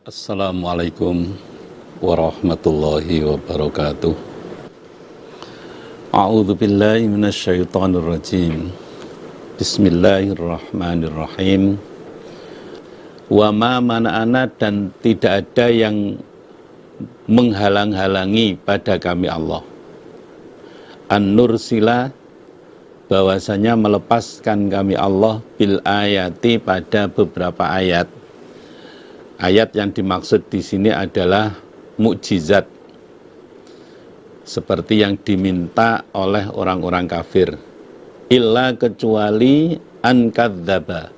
Assalamualaikum warahmatullahi wabarakatuh. A'udzu billahi minasyaitonir rajim. Bismillahirrahmanirrahim. Wa ma mana'ana, dan tidak ada yang menghalang-halangi pada kami Allah. An-nursila, bahwasanya melepaskan kami Allah bil ayati, pada beberapa ayat. Ayat yang dimaksud di sini adalah mukjizat, seperti yang diminta oleh orang-orang kafir. Illa, kecuali an kadzdzaba,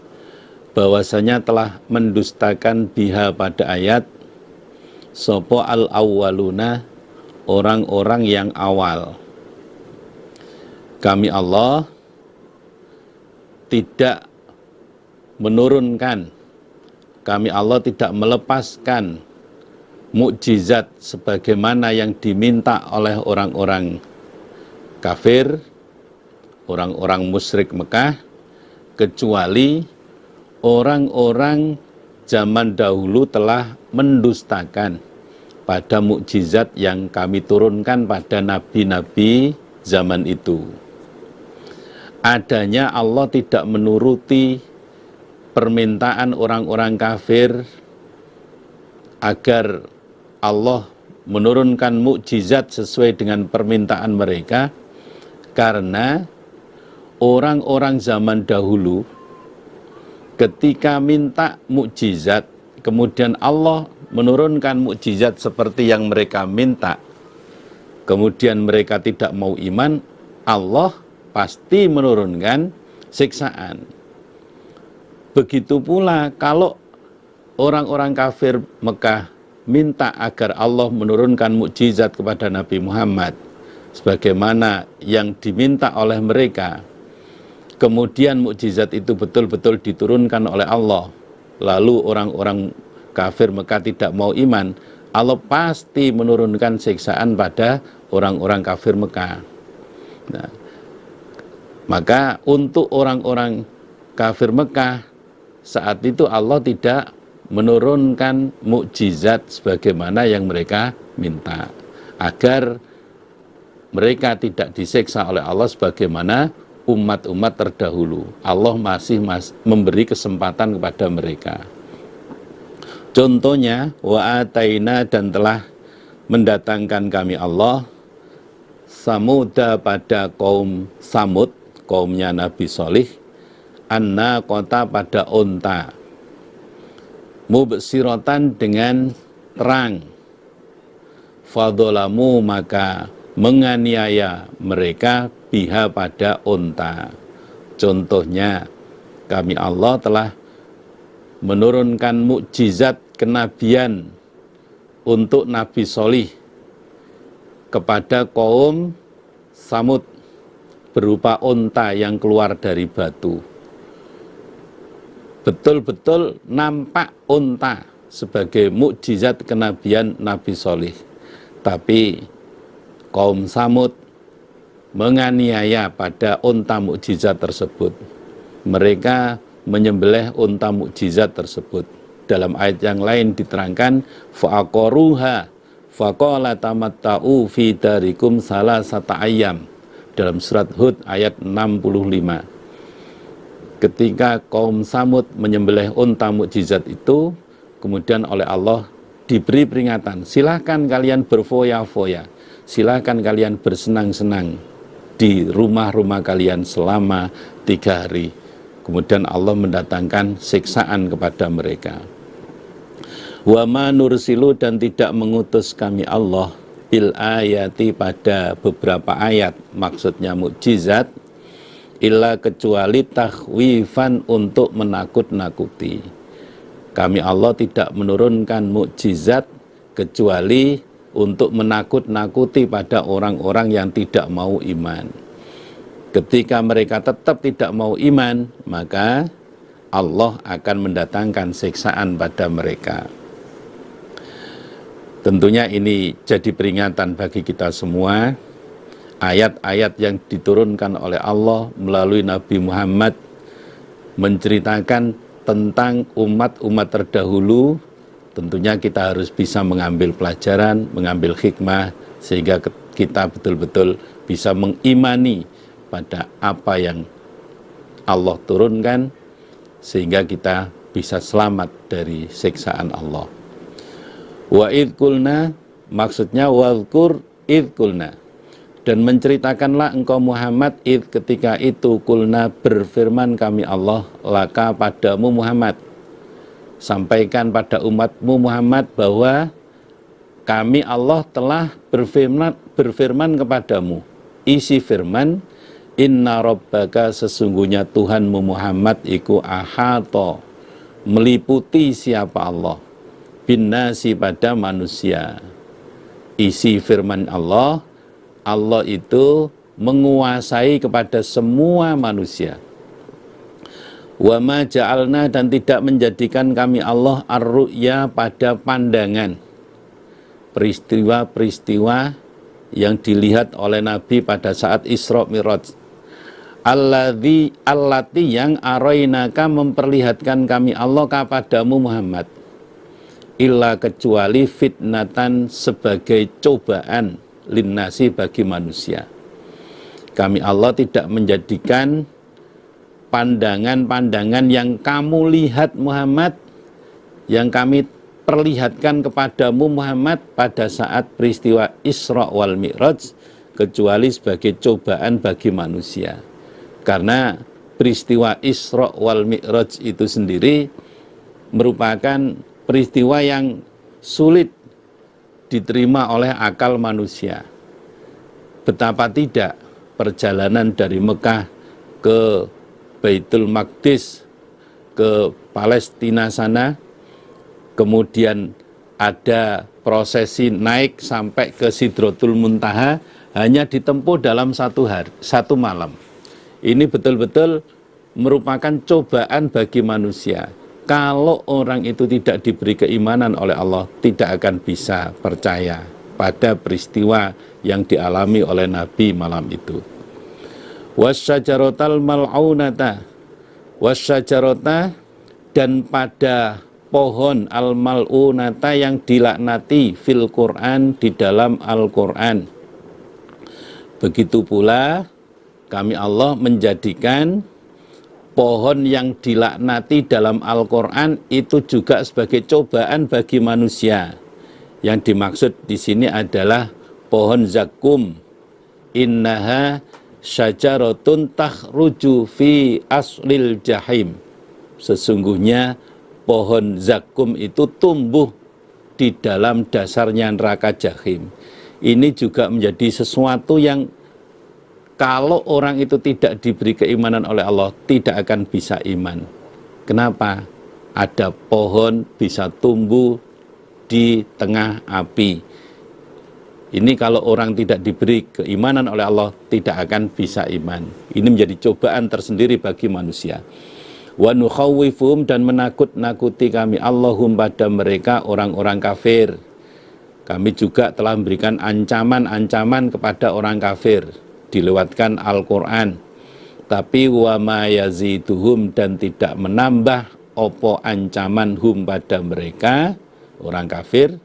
bahwasanya telah mendustakan biha pada ayat, sopo al-awwaluna, orang-orang yang awal. Kami Allah tidak menurunkan, kami Allah tidak melepaskan mukjizat sebagaimana yang diminta oleh orang-orang kafir, orang-orang musyrik Mekah, kecuali orang-orang zaman dahulu telah mendustakan pada mukjizat yang kami turunkan pada nabi-nabi zaman itu. Adanya Allah tidak menuruti permintaan orang-orang kafir agar Allah menurunkan mukjizat sesuai dengan permintaan mereka, karena orang-orang zaman dahulu ketika minta mukjizat, kemudian Allah menurunkan mukjizat seperti yang mereka minta, kemudian mereka tidak mau iman, Allah pasti menurunkan siksaan. Begitu pula kalau orang-orang kafir Mekah minta agar Allah menurunkan mukjizat kepada Nabi Muhammad sebagaimana yang diminta oleh mereka, kemudian mukjizat itu betul-betul diturunkan oleh Allah, lalu orang-orang kafir Mekah tidak mau iman, Allah pasti menurunkan siksaan pada orang-orang kafir Mekah. Nah, maka untuk orang-orang kafir Mekah saat itu Allah tidak menurunkan mukjizat sebagaimana yang mereka minta, agar mereka tidak disiksa oleh Allah sebagaimana umat-umat terdahulu. Allah masih memberi kesempatan kepada mereka. Contohnya, wa ataina, dan telah mendatangkan kami Allah Samuda, pada kaum Samud, kaumnya Nabi Shalih, anna kota, pada unta, mubsirotan, dengan terang, fadolamu, maka menganiaya mereka biha, pada unta. Contohnya, kami Allah telah menurunkan mukjizat kenabian untuk Nabi Shalih kepada kaum Samud berupa unta yang keluar dari batu. Betul-betul nampak unta sebagai mukjizat kenabian Nabi Shalih. Tapi kaum Samud menganiaya pada unta mukjizat tersebut. Mereka menyembelih unta mukjizat tersebut. Dalam ayat yang lain diterangkan, fa'aqaruha faqala tamatta'u fi darikum salasata ayyam. Dalam surat Hud ayat 65. Ketika kaum Samud menyembelih unta mukjizat itu, kemudian oleh Allah diberi peringatan, silahkan kalian berfoya-foya, silahkan kalian bersenang-senang di rumah-rumah kalian selama 3 hari. Kemudian Allah mendatangkan siksaan kepada mereka. Wa ma nursilu, dan tidak mengutus kami Allah bil ayati, pada beberapa ayat, maksudnya mukjizat, illa, kecuali takhwifan, untuk menakut-nakuti. Kami Allah tidak menurunkan mukjizat kecuali untuk menakut-nakuti pada orang-orang yang tidak mau iman. Ketika mereka tetap tidak mau iman, maka Allah akan mendatangkan siksaan pada mereka. Tentunya ini jadi peringatan bagi kita semua. Ayat-ayat yang diturunkan oleh Allah melalui Nabi Muhammad menceritakan tentang umat-umat terdahulu tentunya kita harus bisa mengambil pelajaran, mengambil hikmah, sehingga kita betul-betul bisa mengimani pada apa yang Allah turunkan, sehingga kita bisa selamat dari siksaan Allah. Wa idh qulna, maksudnya wadhkur idh qulna, dan menceritakanlah engkau Muhammad idh, ketika itu qulna, berfirman kami Allah, laka, padamu Muhammad, sampaikan pada umatmu Muhammad bahwa kami Allah telah berfirman kepadamu. Isi firman, inna rabbaka, sesungguhnya Tuhanmu Muhammad iku ahata, meliputi siapa Allah, bin nasi, pada manusia. Isi firman Allah, Allah itu menguasai kepada semua manusia. Wa ma ja'alna, dan tidak menjadikan kami Allah ar-ru'ya, pada pandangan, peristiwa-peristiwa yang dilihat oleh Nabi pada saat Isra Mi'raj. Allati yang arainaka, memperlihatkan kami Allah kepadamu Muhammad, illa, kecuali fitnatan, sebagai cobaan, linnasi, bagi manusia. Kami Allah tidak menjadikan pandangan-pandangan yang kamu lihat Muhammad, yang kami perlihatkan kepadamu Muhammad pada saat peristiwa Isra wal Mi'raj, kecuali sebagai cobaan bagi manusia. Karena peristiwa Isra wal Mi'raj itu sendiri merupakan peristiwa yang sulit diterima oleh akal manusia. Betapa tidak perjalanan dari Mekah ke Baitul Maqdis, ke Palestina sana, kemudian ada prosesi naik sampai ke Sidratul Muntaha, hanya ditempuh dalam satu malam. Ini betul-betul merupakan cobaan bagi manusia. Kalau orang itu tidak diberi keimanan oleh Allah, tidak akan bisa percaya pada peristiwa yang dialami oleh Nabi malam itu. Wasyajaratal mal'aunata, wasyajarata, dan pada pohon al-mal'unata, yang dilaknati, fil Quran, di dalam Al-Quran. Begitu pula kami Allah menjadikan pohon yang dilaknati dalam Al-Quran itu juga sebagai cobaan bagi manusia. Yang dimaksud di sini adalah pohon zakum. Innaha syajaratun takhruju fi aslil jahim. Sesungguhnya pohon zakum itu tumbuh di dalam dasarnya neraka jahim. Ini juga menjadi sesuatu yang kalau orang itu tidak diberi keimanan oleh Allah, tidak akan bisa iman. Kenapa? Ada pohon bisa tumbuh di tengah api. Ini kalau orang tidak diberi keimanan oleh Allah, tidak akan bisa iman. Ini menjadi cobaan tersendiri bagi manusia. Wa nukhawwifuhum, dan menakut-nakuti kami Allahum, pada mereka orang-orang kafir. Kami juga telah memberikan ancaman-ancaman kepada orang kafir, dilewatkan Al-Quran. Tapi wa ma yaziduhum, dan tidak menambah opo ancaman hum, pada mereka orang kafir,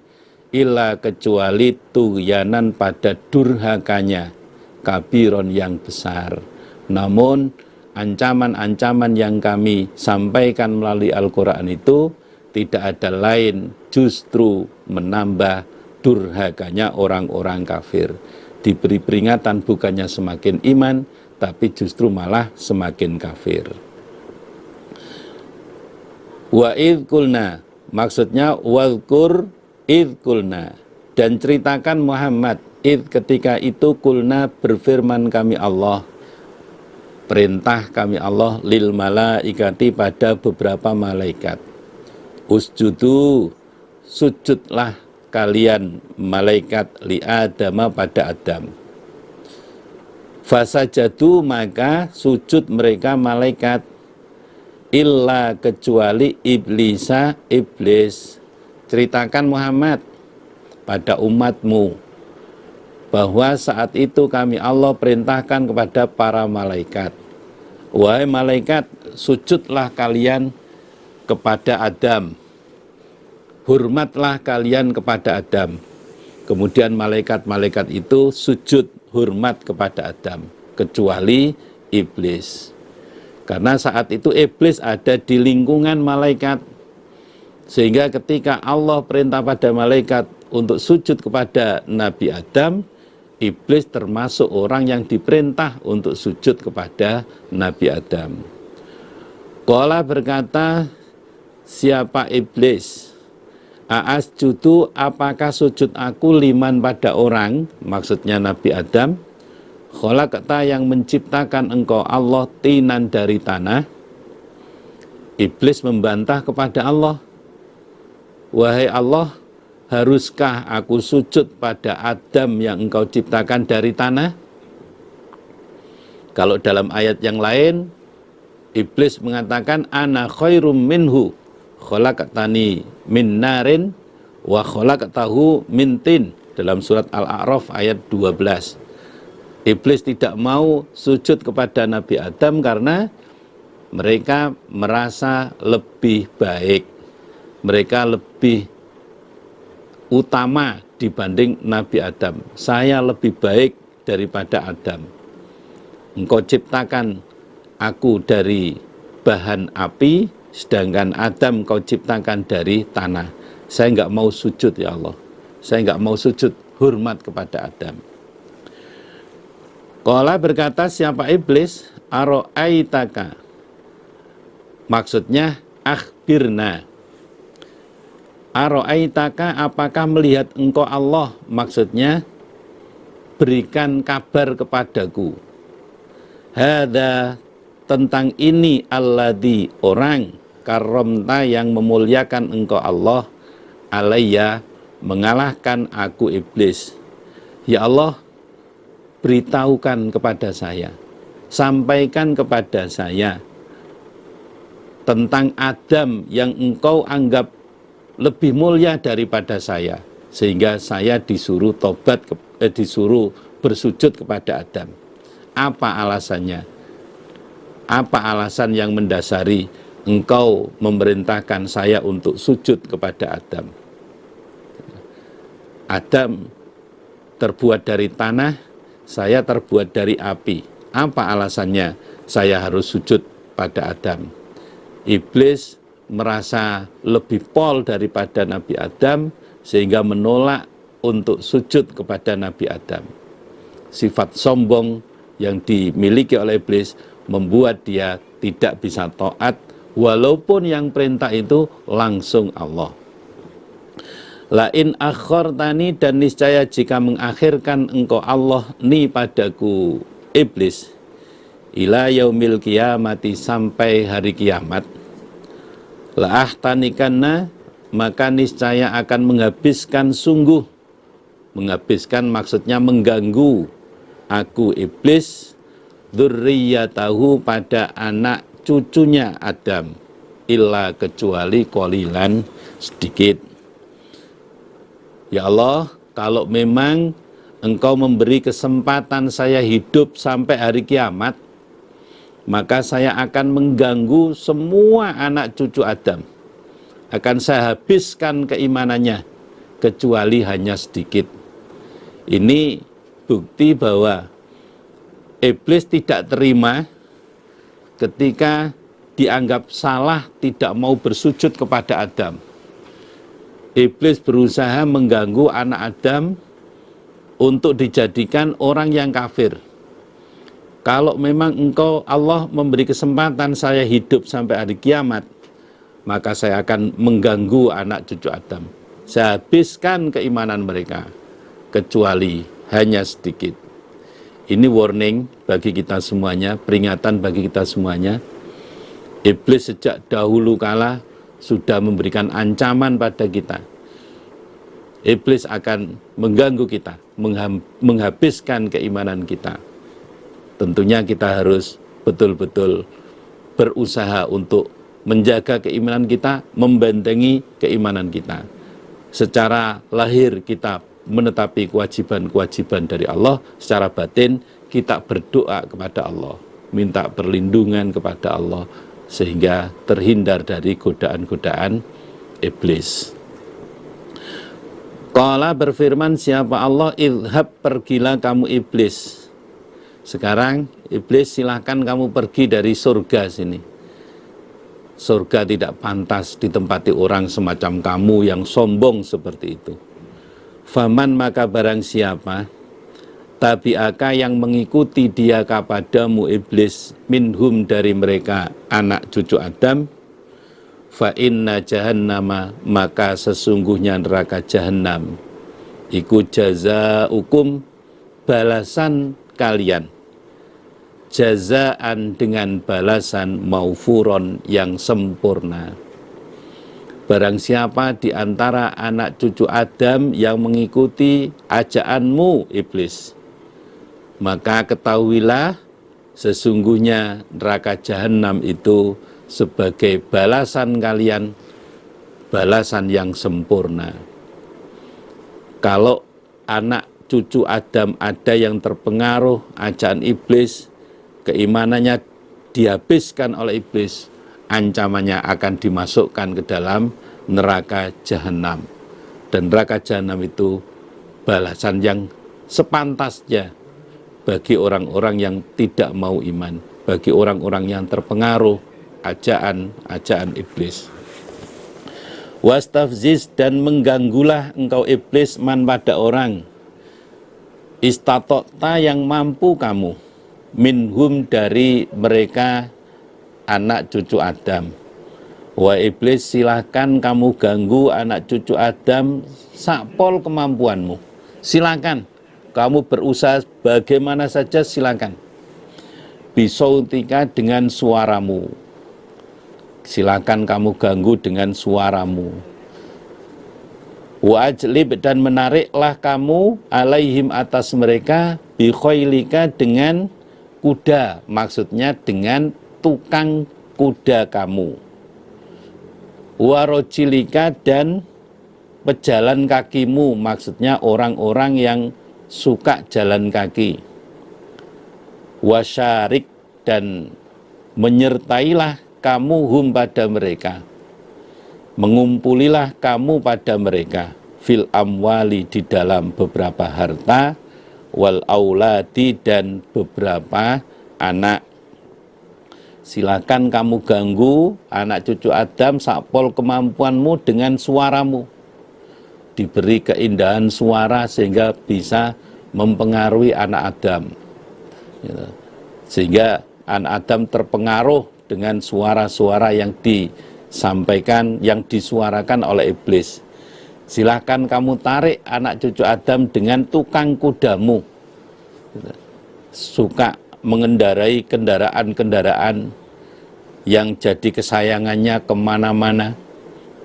illa, kecuali tughyanan, pada durhakanya, kabiron, yang besar. Namun ancaman-ancaman yang kami sampaikan melalui Al-Quran itu tidak ada lain, justru menambah durhakanya orang-orang kafir. Diberi peringatan bukannya semakin iman, tapi justru malah semakin kafir. Wa idh qulna, maksudnya wadhkur idh qulna, dan ceritakan Muhammad, idh, ketika itu, qulna, berfirman kami Allah, perintah kami Allah, lil malaikati, pada beberapa malaikat, usjudu, sujudlah kalian malaikat, li Adama, pada Adam. Fasajadu, maka sujud mereka malaikat, illa, kecuali iblisa, iblis. Ceritakan Muhammad pada umatmu bahwa saat itu kami Allah perintahkan kepada para malaikat, wahai malaikat, sujudlah kalian kepada Adam. hormatlah kalian kepada Adam. Kemudian malaikat-malaikat itu sujud hormat kepada Adam, kecuali iblis. Karena saat itu iblis ada di lingkungan malaikat, sehingga ketika Allah perintah pada malaikat untuk sujud kepada Nabi Adam, iblis termasuk orang yang diperintah untuk sujud kepada Nabi Adam. Qala berkata, siapa iblis? Aasjudu, apakah sujud aku liman pada orang, maksudnya Nabi Adam, khalaqta yang menciptakan engkau Allah tinan dari tanah. Iblis membantah kepada Allah, wahai Allah, haruskah aku sujud pada Adam yang engkau ciptakan dari tanah? Kalau dalam ayat yang lain, iblis mengatakan, ana khairum minhu, khalaqtani min narin wa khalaqtahu min tin, dalam surat Al-A'raf ayat 12. Iblis tidak mau sujud kepada Nabi Adam karena mereka merasa lebih baik, mereka lebih utama dibanding Nabi Adam. Saya lebih baik daripada Adam. Engkau ciptakan aku dari bahan api, sedangkan Adam kau ciptakan dari tanah. Saya enggak mau sujud ya Allah. Saya enggak mau sujud hormat kepada Adam. Qala berkata siapa iblis, aro'aitaka. Maksudnya akhbirna. Aro'aitaka, apakah melihat engkau Allah? Maksudnya berikan kabar kepadaku. Hada, tentang ini, alladhi, orang karomta yang memuliakan engkau Allah, alayya, mengalahkan aku iblis. Ya Allah, beritahukan kepada saya, sampaikan kepada saya tentang Adam yang engkau anggap lebih mulia daripada saya, sehingga saya disuruh tobat, disuruh bersujud kepada Adam. Apa alasannya? Apa alasan yang mendasari engkau memerintahkan saya untuk sujud kepada Adam? Adam terbuat dari tanah, saya terbuat dari api. Apa alasannya saya harus sujud pada Adam? Iblis merasa lebih pol daripada Nabi Adam, sehingga menolak untuk sujud kepada Nabi Adam. Sifat sombong yang dimiliki oleh iblis membuat dia tidak bisa taat, walaupun yang perintah itu langsung Allah. Lain akhortani, dan niscaya jika mengakhirkan engkau Allah ni padaku iblis, ila yaumil kiamati, sampai hari kiamat, la ahtanikanna, maka niscaya akan menghabiskan sungguh. Menghabiskan maksudnya mengganggu aku iblis, dzurriyyatahu, pada anak cucunya Adam, illa, kecuali qalilan, sedikit. Ya Allah, kalau memang engkau memberi kesempatan saya hidup sampai hari kiamat, maka saya akan mengganggu semua anak cucu Adam. Akan saya habiskan keimanannya, kecuali hanya sedikit. Ini bukti bahwa iblis tidak terima ketika dianggap salah tidak mau bersujud kepada Adam. Iblis berusaha mengganggu anak Adam untuk dijadikan orang yang kafir. Kalau memang engkau Allah memberi kesempatan saya hidup sampai hari kiamat, maka saya akan mengganggu anak cucu Adam. Saya habiskan keimanan mereka, kecuali hanya sedikit. Ini warning bagi kita semuanya, peringatan bagi kita semuanya. Iblis sejak dahulu kala sudah memberikan ancaman pada kita. Iblis akan mengganggu kita, menghabiskan keimanan kita. Tentunya kita harus betul-betul berusaha untuk menjaga keimanan kita, membentengi keimanan kita. Secara lahir kita menetapi kewajiban-kewajiban dari Allah, secara batin kita berdoa kepada Allah, minta perlindungan kepada Allah, sehingga terhindar dari godaan-godaan iblis. Qala berfirman siapa Allah, idhab pergilah kamu iblis. Sekarang iblis silahkan kamu pergi dari surga sini. Surga tidak pantas ditempati orang semacam kamu yang sombong seperti itu. Faman maka barang siapa tabi'aka yang mengikuti dia kepadamu iblis minhum dari mereka anak cucu Adam, fa inna jahannama maka sesungguhnya neraka jahanam iku jazaukum balasan kalian, jazaan dengan balasan maufuron yang sempurna. Barang siapa di antara anak cucu Adam yang mengikuti ajaanmu iblis, maka ketahuilah sesungguhnya neraka jahanam itu sebagai balasan kalian, balasan yang sempurna. Kalau anak cucu Adam ada yang terpengaruh ajakan iblis, keimanannya dihabiskan oleh iblis, ancamannya akan dimasukkan ke dalam neraka jahanam. Dan neraka jahanam itu balasan yang sepantasnya bagi orang-orang yang tidak mau iman, bagi orang-orang yang terpengaruh ajaan iblis. Wastafziz dan mengganggulah engkau iblis man pada orang istatokta yang mampu kamu minhum dari mereka anak cucu Adam. Wa iblis silahkan kamu ganggu anak cucu Adam sakpol kemampuanmu. Silakan kamu berusaha bagaimana saja, silakan. Bisautika dengan suaramu. Silakan kamu ganggu dengan suaramu. Wa ajlib dan menariklah kamu alaihim atas mereka bi khailika dengan kuda, maksudnya dengan tukang kuda kamu. Wa rojilika dan pejalan kakimu, maksudnya orang-orang yang suka jalan kaki. Wasyarik dan menyertailah kamu hum pada mereka, mengumpulilah kamu pada mereka fil amwali di dalam beberapa harta, wal auladi dan beberapa anak. Silakan kamu ganggu anak cucu Adam sakpol kemampuanmu dengan suaramu. Diberi keindahan suara sehingga bisa mempengaruhi anak Adam, sehingga anak Adam terpengaruh dengan suara-suara yang disampaikan, yang disuarakan oleh iblis. Silahkan kamu tarik anak cucu Adam dengan tukang kudamu, suka mengendarai kendaraan-kendaraan yang jadi kesayangannya kemana-mana.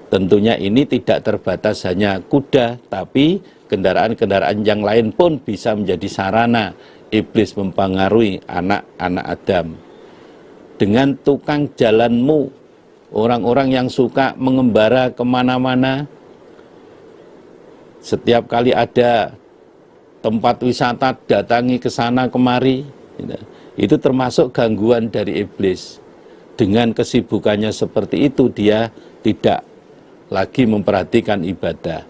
Tentunya ini tidak terbatas hanya kuda, tapi kendaraan-kendaraan yang lain pun bisa menjadi sarana iblis mempengaruhi anak-anak Adam. Dengan tukang jalanmu, orang-orang yang suka mengembara kemana-mana, setiap kali ada tempat wisata datangi ke sana kemari, itu termasuk gangguan dari iblis. Dengan kesibukannya seperti itu, dia tidak lagi memperhatikan ibadah.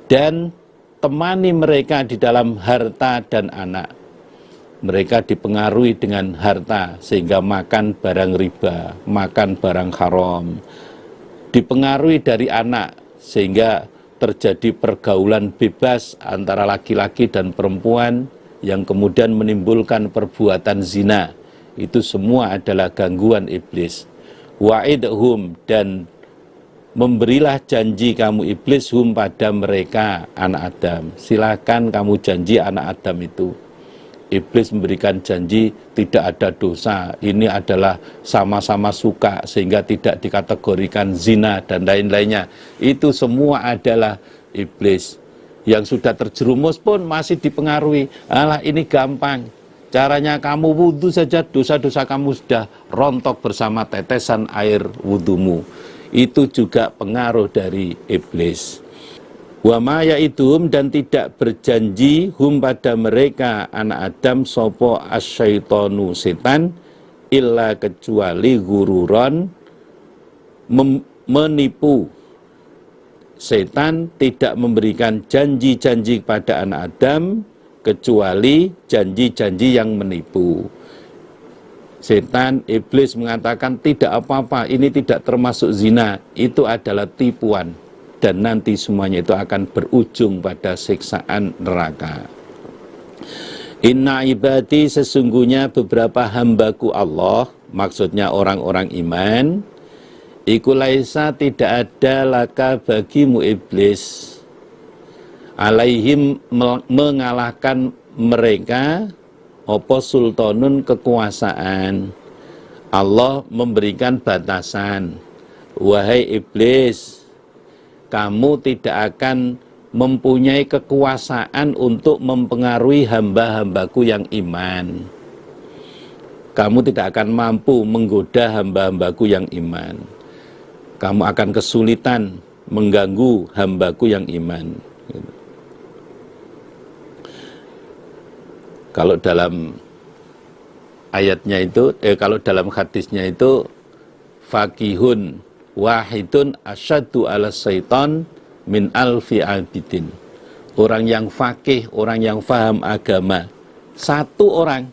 Dan temani mereka di dalam harta dan anak. Mereka dipengaruhi dengan harta sehingga makan barang riba, makan barang haram. Dipengaruhi dari anak sehingga terjadi pergaulan bebas antara laki-laki dan perempuan yang kemudian menimbulkan perbuatan zina. Itu semua adalah gangguan iblis. Wa'idhum dan memberilah janji kamu iblis hum pada mereka anak Adam. Silakan kamu janji anak Adam itu. Iblis memberikan janji tidak ada dosa, ini adalah sama-sama suka sehingga tidak dikategorikan zina dan lain-lainnya. Itu semua adalah iblis. Yang sudah terjerumus pun masih dipengaruhi. Alah, ini gampang. Caranya kamu wudhu saja, dosa-dosa kamu sudah rontok bersama tetesan air wudhumu. Itu juga pengaruh dari iblis. Wa ma ya'iduhum dan tidak berjanji hum pada mereka anak Adam sopo asyaitonu setan illa kecuali gururon menipu. setan tidak memberikan janji-janji kepada anak Adam kecuali janji-janji yang menipu. Setan, iblis mengatakan tidak apa-apa, ini tidak termasuk zina, itu adalah tipuan, dan nanti semuanya itu akan berujung pada siksaan neraka. Inna ibadi, sesungguhnya beberapa hambaku Allah, maksudnya orang-orang iman, iku laisa, tidak ada laka bagimu iblis, alaihim, mengalahkan mereka, opo sultanun, kekuasaan. Allah memberikan batasan, wahai iblis, kamu tidak akan mempunyai kekuasaan untuk mempengaruhi hamba-hambaku yang iman. Kamu tidak akan mampu menggoda hamba-hambaku yang iman. Kamu akan kesulitan mengganggu hambaku yang iman. Kalau dalam ayatnya itu, kalau dalam hadisnya itu, fakihun wahidun asyaddu ala syaitan min alfi abidin. Orang yang fakih, orang yang faham agama, satu orang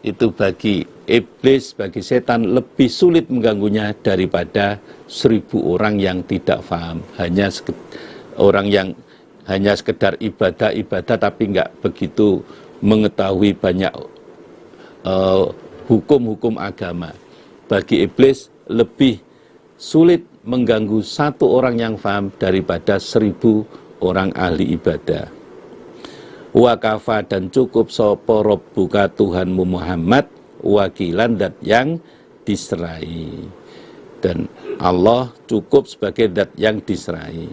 itu bagi iblis, bagi setan lebih sulit mengganggunya daripada 1000 orang yang tidak faham. Orang yang hanya sekedar ibadah tapi enggak begitu mengetahui banyak hukum-hukum agama. Bagi iblis lebih sulit mengganggu satu orang yang faham daripada 1000 orang ahli ibadah. Wa kafa, dan cukup sapa rabbuka Tuhanmu Muhammad, wakilan, dat yang diserai. Dan Allah cukup sebagai dat yang diserai.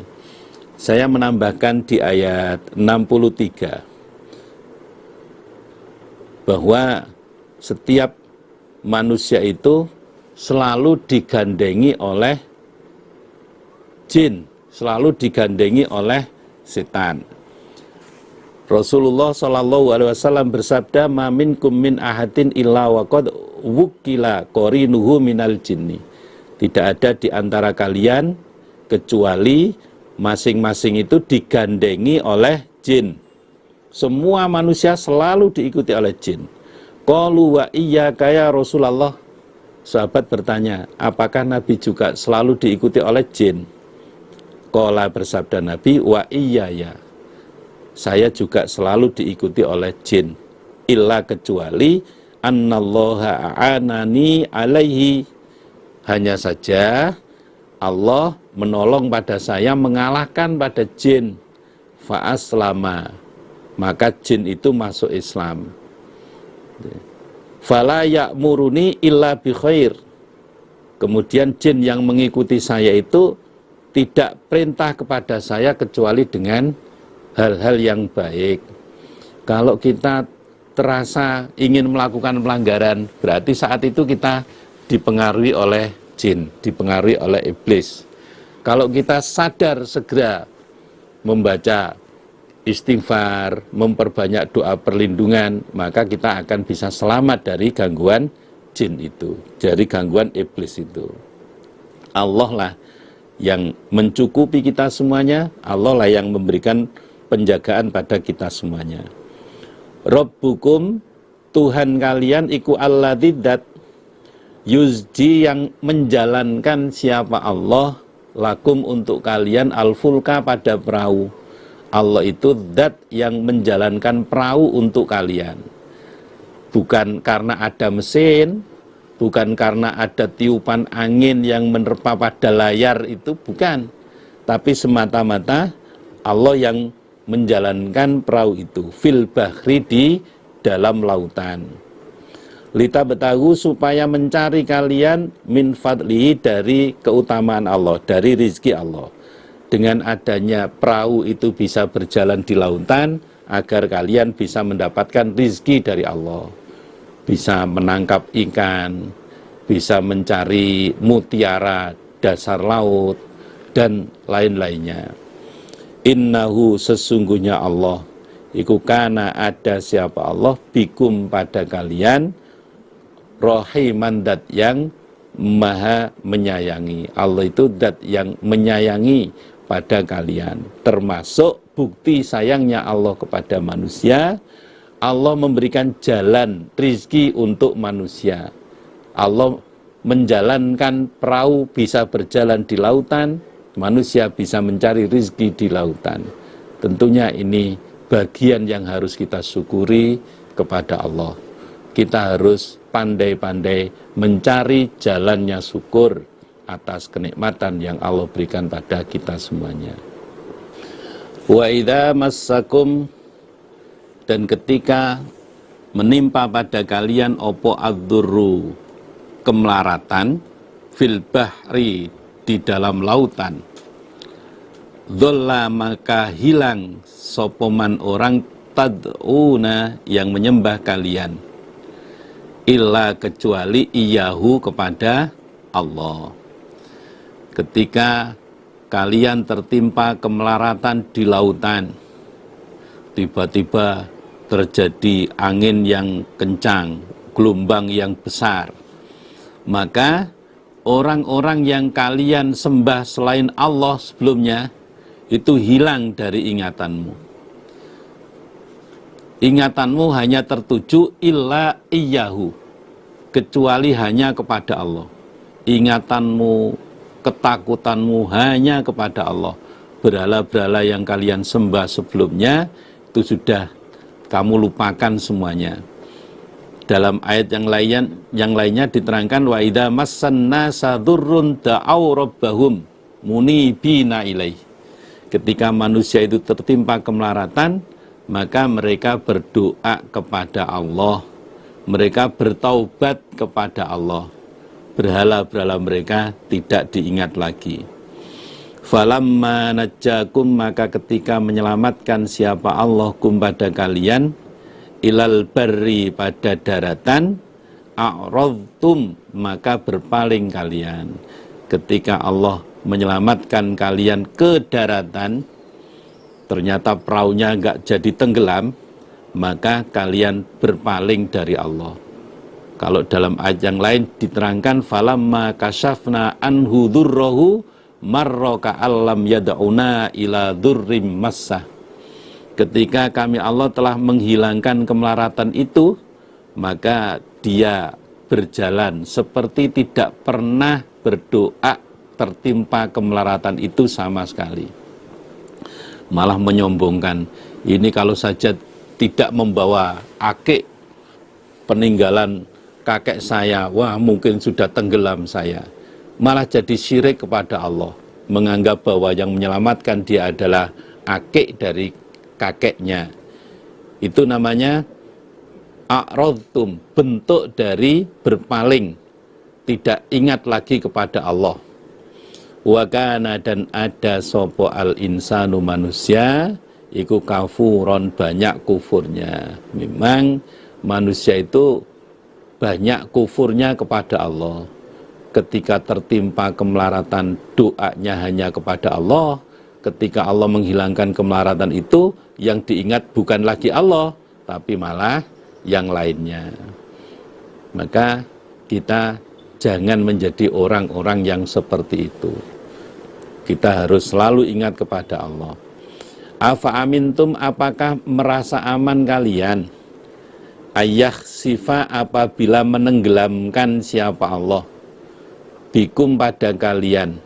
Saya menambahkan di ayat 63 bahwa setiap manusia itu selalu digandengi oleh jin, selalu digandengi oleh setan. Rasulullah SAW bersabda, ma minkum min ahadin illa waqad wukila qorinuhu minal jinni. Tidak ada di antara kalian kecuali masing-masing itu digandengi oleh jin. Semua manusia selalu diikuti oleh jin. Qalu wa iyyaka ya Rasulullah. Sahabat bertanya, apakah Nabi juga selalu diikuti oleh jin? Qala, bersabda Nabi, wa iyyaya, saya juga selalu diikuti oleh jin. Illa, kecuali annallaha a'anani alaihi, hanya saja Allah menolong pada saya, mengalahkan pada jin. Fa'aslama, maka jin itu masuk Islam. Fala ya'muruni illa bi khair, kemudian jin yang mengikuti saya itu tidak perintah kepada saya kecuali dengan hal-hal yang baik. Kalau kita terasa ingin melakukan pelanggaran, berarti saat itu kita dipengaruhi oleh jin, dipengaruhi oleh iblis. Kalau kita sadar segera membaca istighfar, memperbanyak doa perlindungan, maka kita akan bisa selamat dari gangguan jin itu, dari gangguan iblis itu. Allah lah yang mencukupi kita semuanya, Allah lah yang memberikan penjagaan pada kita semuanya. Rabbukum, Tuhan kalian, iku alladzi, dat yuzji, yang menjalankan siapa Allah, lakum, untuk kalian, al-fulka, pada perahu. Allah itu dat yang menjalankan perahu untuk kalian. Bukan karena ada mesin, bukan karena ada tiupan angin yang menerpa pada layar, itu bukan. Tapi semata-mata Allah yang menjalankan perahu itu. Fil bahri, di dalam lautan. Lita betahu, supaya mencari kalian, min fadlihi, dari keutamaan Allah, dari rizki Allah. Dengan adanya perahu itu bisa berjalan di lautan, agar kalian bisa mendapatkan rizki dari Allah. Bisa menangkap ikan, bisa mencari mutiara dasar laut, dan lain-lainnya. Innahu, sesungguhnya Allah, iku kana, ada siapa Allah, bikum, pada kalian, rahiman, dat yang maha menyayangi. Allah itu dat yang menyayangi, pada kalian. Termasuk bukti sayangnya Allah kepada manusia, Allah memberikan jalan rizki untuk manusia. Allah menjalankan perahu bisa berjalan di lautan, manusia bisa mencari rizki di lautan. Tentunya ini bagian yang harus kita syukuri kepada Allah. Kita harus pandai-pandai mencari jalannya syukur atas kenikmatan yang Allah berikan pada kita semuanya. Wa idza massakum, dan ketika menimpa pada kalian opo ad-durru, kemelaratan, fil bahri, di dalam lautan, dhalla, maka hilang sopoman orang, tad'una, yang menyembah kalian, illa, kecuali iyahu, kepada Allah. Ketika kalian tertimpa kemelaratan di lautan, tiba-tiba terjadi angin yang kencang, gelombang yang besar, maka orang-orang yang kalian sembah selain Allah sebelumnya itu hilang dari ingatanmu. Ingatanmu hanya tertuju illa iyyahu, kecuali hanya kepada Allah. Ingatanmu, ketakutanmu hanya kepada Allah. Berhala-berhala yang kalian sembah sebelumnya itu sudah kamu lupakan semuanya. Dalam ayat yang lainnya diterangkan, wa idza massan nasa dzurrun da'au rabbahum munibina ilaih. Ketika manusia itu tertimpa kemelaratan, maka mereka berdoa kepada Allah, mereka bertaubat kepada Allah. Berhala-berhala mereka tidak diingat lagi. Falamma najjakum, maka ketika menyelamatkan siapa Allah kum, pada kalian, ilal barri, pada daratan, a'radtum, maka berpaling kalian. Ketika Allah menyelamatkan kalian ke daratan, ternyata perahunya enggak jadi tenggelam, maka kalian berpaling dari Allah. Kalau dalam ayat yang lain diterangkan, falamma kasyafna anhu dzurrahu marra ka'allam yad'una ila dzurrim massah. Ketika kami Allah telah menghilangkan kemelaratan itu, maka dia berjalan seperti tidak pernah berdoa tertimpa kemelaratan itu sama sekali. Malah menyombongkan, ini kalau saja tidak membawa akik peninggalan kakek saya, wah mungkin sudah tenggelam saya. Malah jadi syirik kepada Allah, menganggap bahwa yang menyelamatkan dia adalah akik dari kakeknya. Itu namanya a'radtum, bentuk dari berpaling, tidak ingat lagi kepada Allah. Wa kana, dan ada sopo al insanu, manusia, iku kafuron, banyak kufurnya. Memang manusia itu banyak kufurnya kepada Allah. Ketika tertimpa kemelaratan, doanya hanya kepada Allah. Ketika Allah menghilangkan kemelaratan itu, yang diingat bukan lagi Allah, tapi malah yang lainnya. Maka kita jangan menjadi orang-orang yang seperti itu. Kita harus selalu ingat kepada Allah. Afa amintum, apakah merasa aman kalian? Ayah sifa, apabila menenggelamkan siapa Allah, bikum, pada kalian,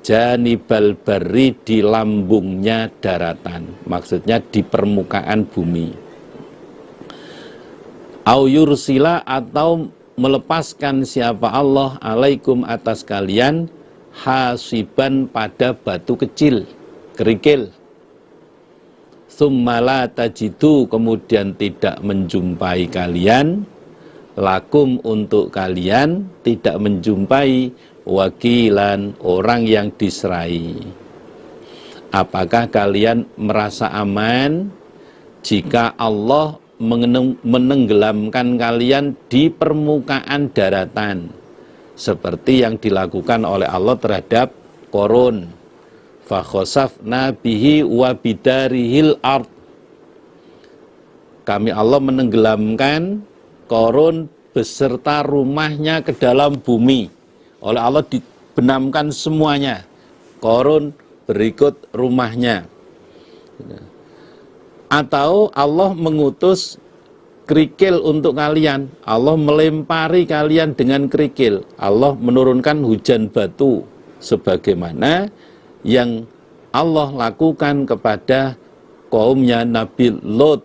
janibal barri, di lambungnya daratan, maksudnya di permukaan bumi. Au yursila, atau melepaskan siapa Allah alaikum, atas kalian, hasiban, pada batu kecil, kerikil. Summala tajidu, kemudian tidak menjumpai kalian, lakum, untuk kalian, tidak menjumpai wakilan, orang yang diserai. Apakah kalian merasa aman jika Allah menenggelamkan kalian di permukaan daratan, seperti yang dilakukan oleh Allah terhadap Qarun? Fa khasafna bihi wa bidarihil ard. Kami Allah menenggelamkan Qarun beserta rumahnya ke dalam bumi. Oleh Allah dibenamkan semuanya. Qarun berikut rumahnya. Atau Allah mengutus kerikil untuk kalian. Allah melempari kalian dengan kerikil. Allah menurunkan hujan batu sebagaimana yang Allah lakukan kepada kaumnya Nabi Lot.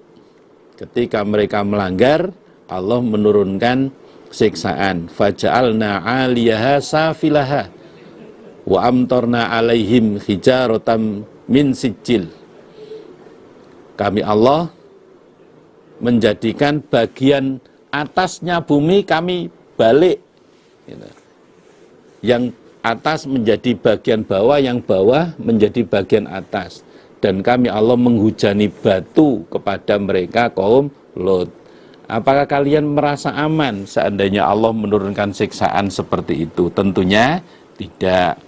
Ketika mereka melanggar, Allah menurunkan siksaan. Faja'alna 'aliyaha safilaha wa amtorna 'alaihim hijaratan min sijil. Kami Allah menjadikan bagian atasnya bumi kami balik. Yang atas menjadi bagian bawah, yang bawah menjadi bagian atas. Dan kami Allah menghujani batu kepada mereka kaum Lot. Apakah kalian merasa aman seandainya Allah menurunkan siksaan seperti itu? Tentunya tidak.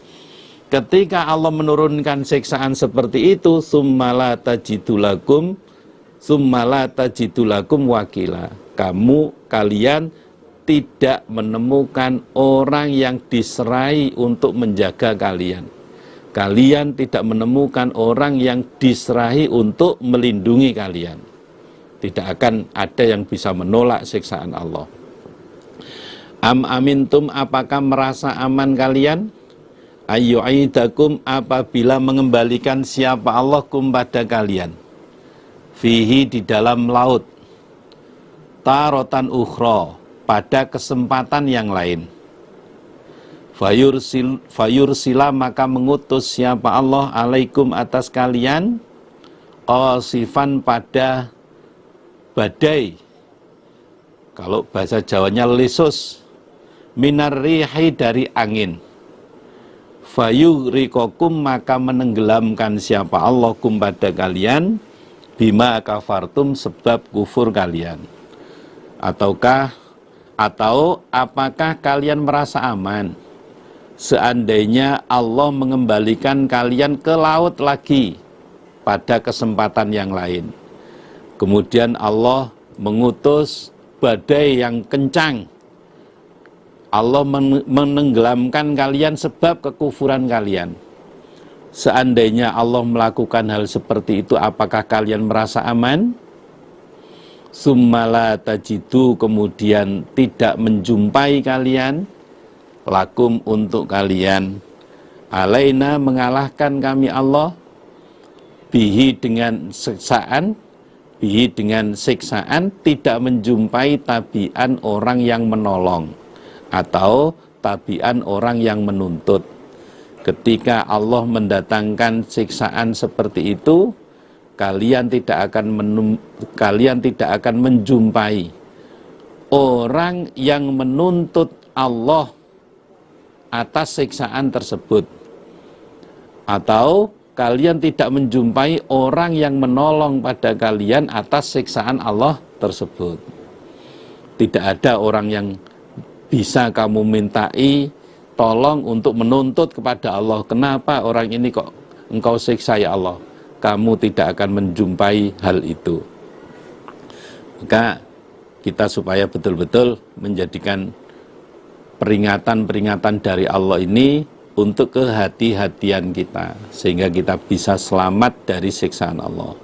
Ketika Allah menurunkan siksaan seperti itu, summala tajidulakum wakila. Kalian tidak menemukan orang yang diserahi untuk menjaga kalian. Kalian tidak menemukan orang yang diserahi untuk melindungi kalian. Tidak akan ada yang bisa menolak siksaan Allah. Am amintum, apakah merasa aman kalian? Ayyu'idakum, apabila mengembalikan siapa Allah kum pada kalian. Fihi, di dalam laut. Tarotan ukhra, pada kesempatan yang lain. Fayursila, maka mengutus siapa Allah alaikum atas kalian qasifan, pada badai. Kalau bahasa Jawanya lisus, minar rihi, dari angin. Fayughriqakum, maka menenggelamkan siapa Allah kum pada kalian bima kafartum, sebab kufur kalian. Atau apakah kalian merasa aman seandainya Allah mengembalikan kalian ke laut lagi pada kesempatan yang lain? Kemudian Allah mengutus badai yang kencang. Allah menenggelamkan kalian sebab kekufuran kalian. Seandainya Allah melakukan hal seperti itu, apakah kalian merasa aman? Summala tajidu, kemudian tidak menjumpai kalian, lakum, untuk kalian, alaina, mengalahkan kami Allah, bihi, dengan siksaan, tidak menjumpai tabian orang yang menolong atau tabian orang yang menuntut. Ketika Allah mendatangkan siksaan seperti itu, kalian tidak akan menjumpai orang yang menuntut Allah atas siksaan tersebut, atau kalian tidak menjumpai orang yang menolong pada kalian atas siksaan Allah tersebut. Tidak ada orang yang bisa kamu mintai tolong untuk menuntut kepada Allah. Kenapa orang ini kok engkau siksa ya Allah? Kamu tidak akan menjumpai hal itu. Maka kita supaya betul-betul menjadikan peringatan-peringatan dari Allah ini untuk kehati-hatian kita, sehingga kita bisa selamat dari siksaan Allah.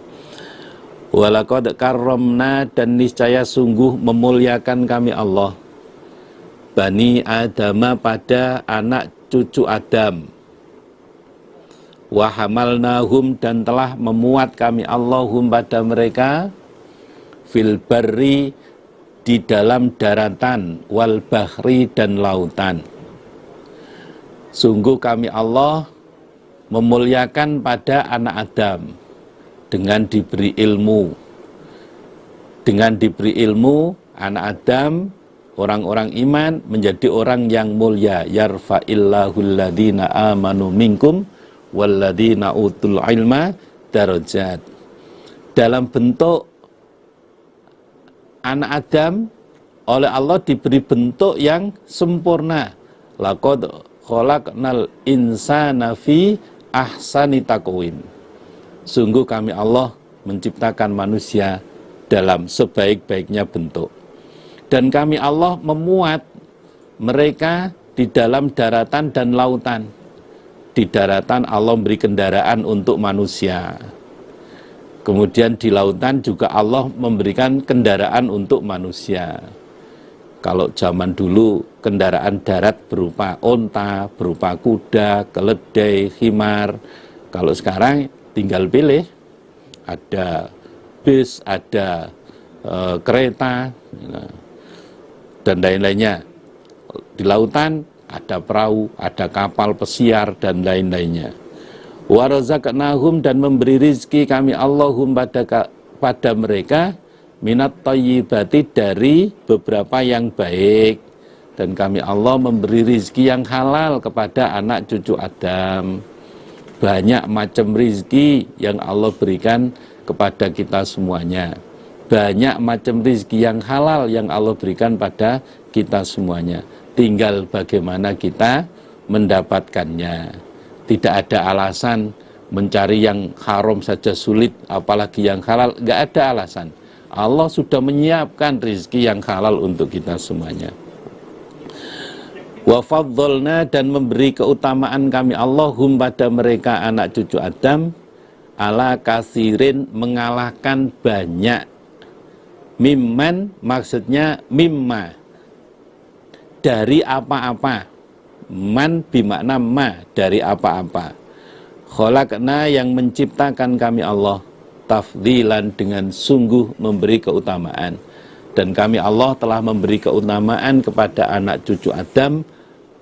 Walaqad karramna, dan niscaya sungguh memuliakan kami Allah, Bani Adama, pada anak cucu Adam. Wa hamalnahum, dan telah memuat kami Allahum pada mereka, fil barri, di dalam daratan, wal bahri, dan lautan. Sungguh kami Allah memuliakan pada anak Adam dengan diberi ilmu. Dengan diberi ilmu, anak Adam, orang-orang iman, menjadi orang yang mulia. Yarfa'illahul ladina amanu minkum walladina utul ilma darajat. Dalam bentuk anak Adam, oleh Allah diberi bentuk yang sempurna. Laqad khalaqnal insana fi ahsani taqwim. Sungguh kami Allah menciptakan manusia dalam sebaik-baiknya bentuk. Dan kami Allah memuat mereka di dalam daratan dan lautan. Di daratan Allah memberi kendaraan untuk manusia. Kemudian di lautan juga Allah memberikan kendaraan untuk manusia. Kalau zaman dulu kendaraan darat berupa onta, berupa kuda, keledai, himar. Kalau sekarang tinggal pilih, ada bis, ada kereta, dan lain-lainnya. Di lautan ada perahu, ada kapal pesiar, dan lain-lainnya. Wa razaqnahum, dan memberi rizki kami Allahum pada mereka minat thayyibati, dari beberapa yang baik. Dan kami Allah memberi rizki yang halal kepada anak cucu Adam. Banyak macam rizki yang Allah berikan kepada kita semuanya. Banyak macam rizki yang halal yang Allah berikan pada kita semuanya. Tinggal bagaimana kita mendapatkannya. Tidak ada alasan mencari yang haram saja sulit, apalagi yang halal. Nggak ada alasan. Allah sudah menyiapkan rizki yang halal untuk kita semuanya. Wa faddalna, dan memberi keutamaan kami Allahum pada mereka anak cucu Adam, ala kasirin, mengalahkan banyak. Mimman, maksudnya mimma, dari apa-apa. Man bimakna ma, dari apa-apa. Khalaqna, yang menciptakan kami Allah, tafdilan, dengan sungguh memberi keutamaan. Dan kami Allah telah memberi keutamaan kepada anak cucu Adam,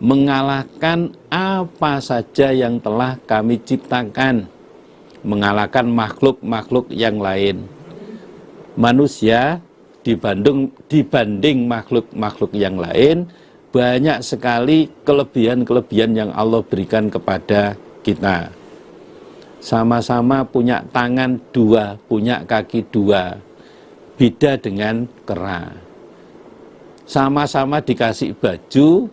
mengalahkan apa saja yang telah kami ciptakan, mengalahkan makhluk-makhluk yang lain. Manusia dibanding makhluk-makhluk yang lain, banyak sekali kelebihan-kelebihan yang Allah berikan kepada kita. Sama-sama punya tangan dua, punya kaki dua, beda dengan kera. Sama-sama dikasih baju,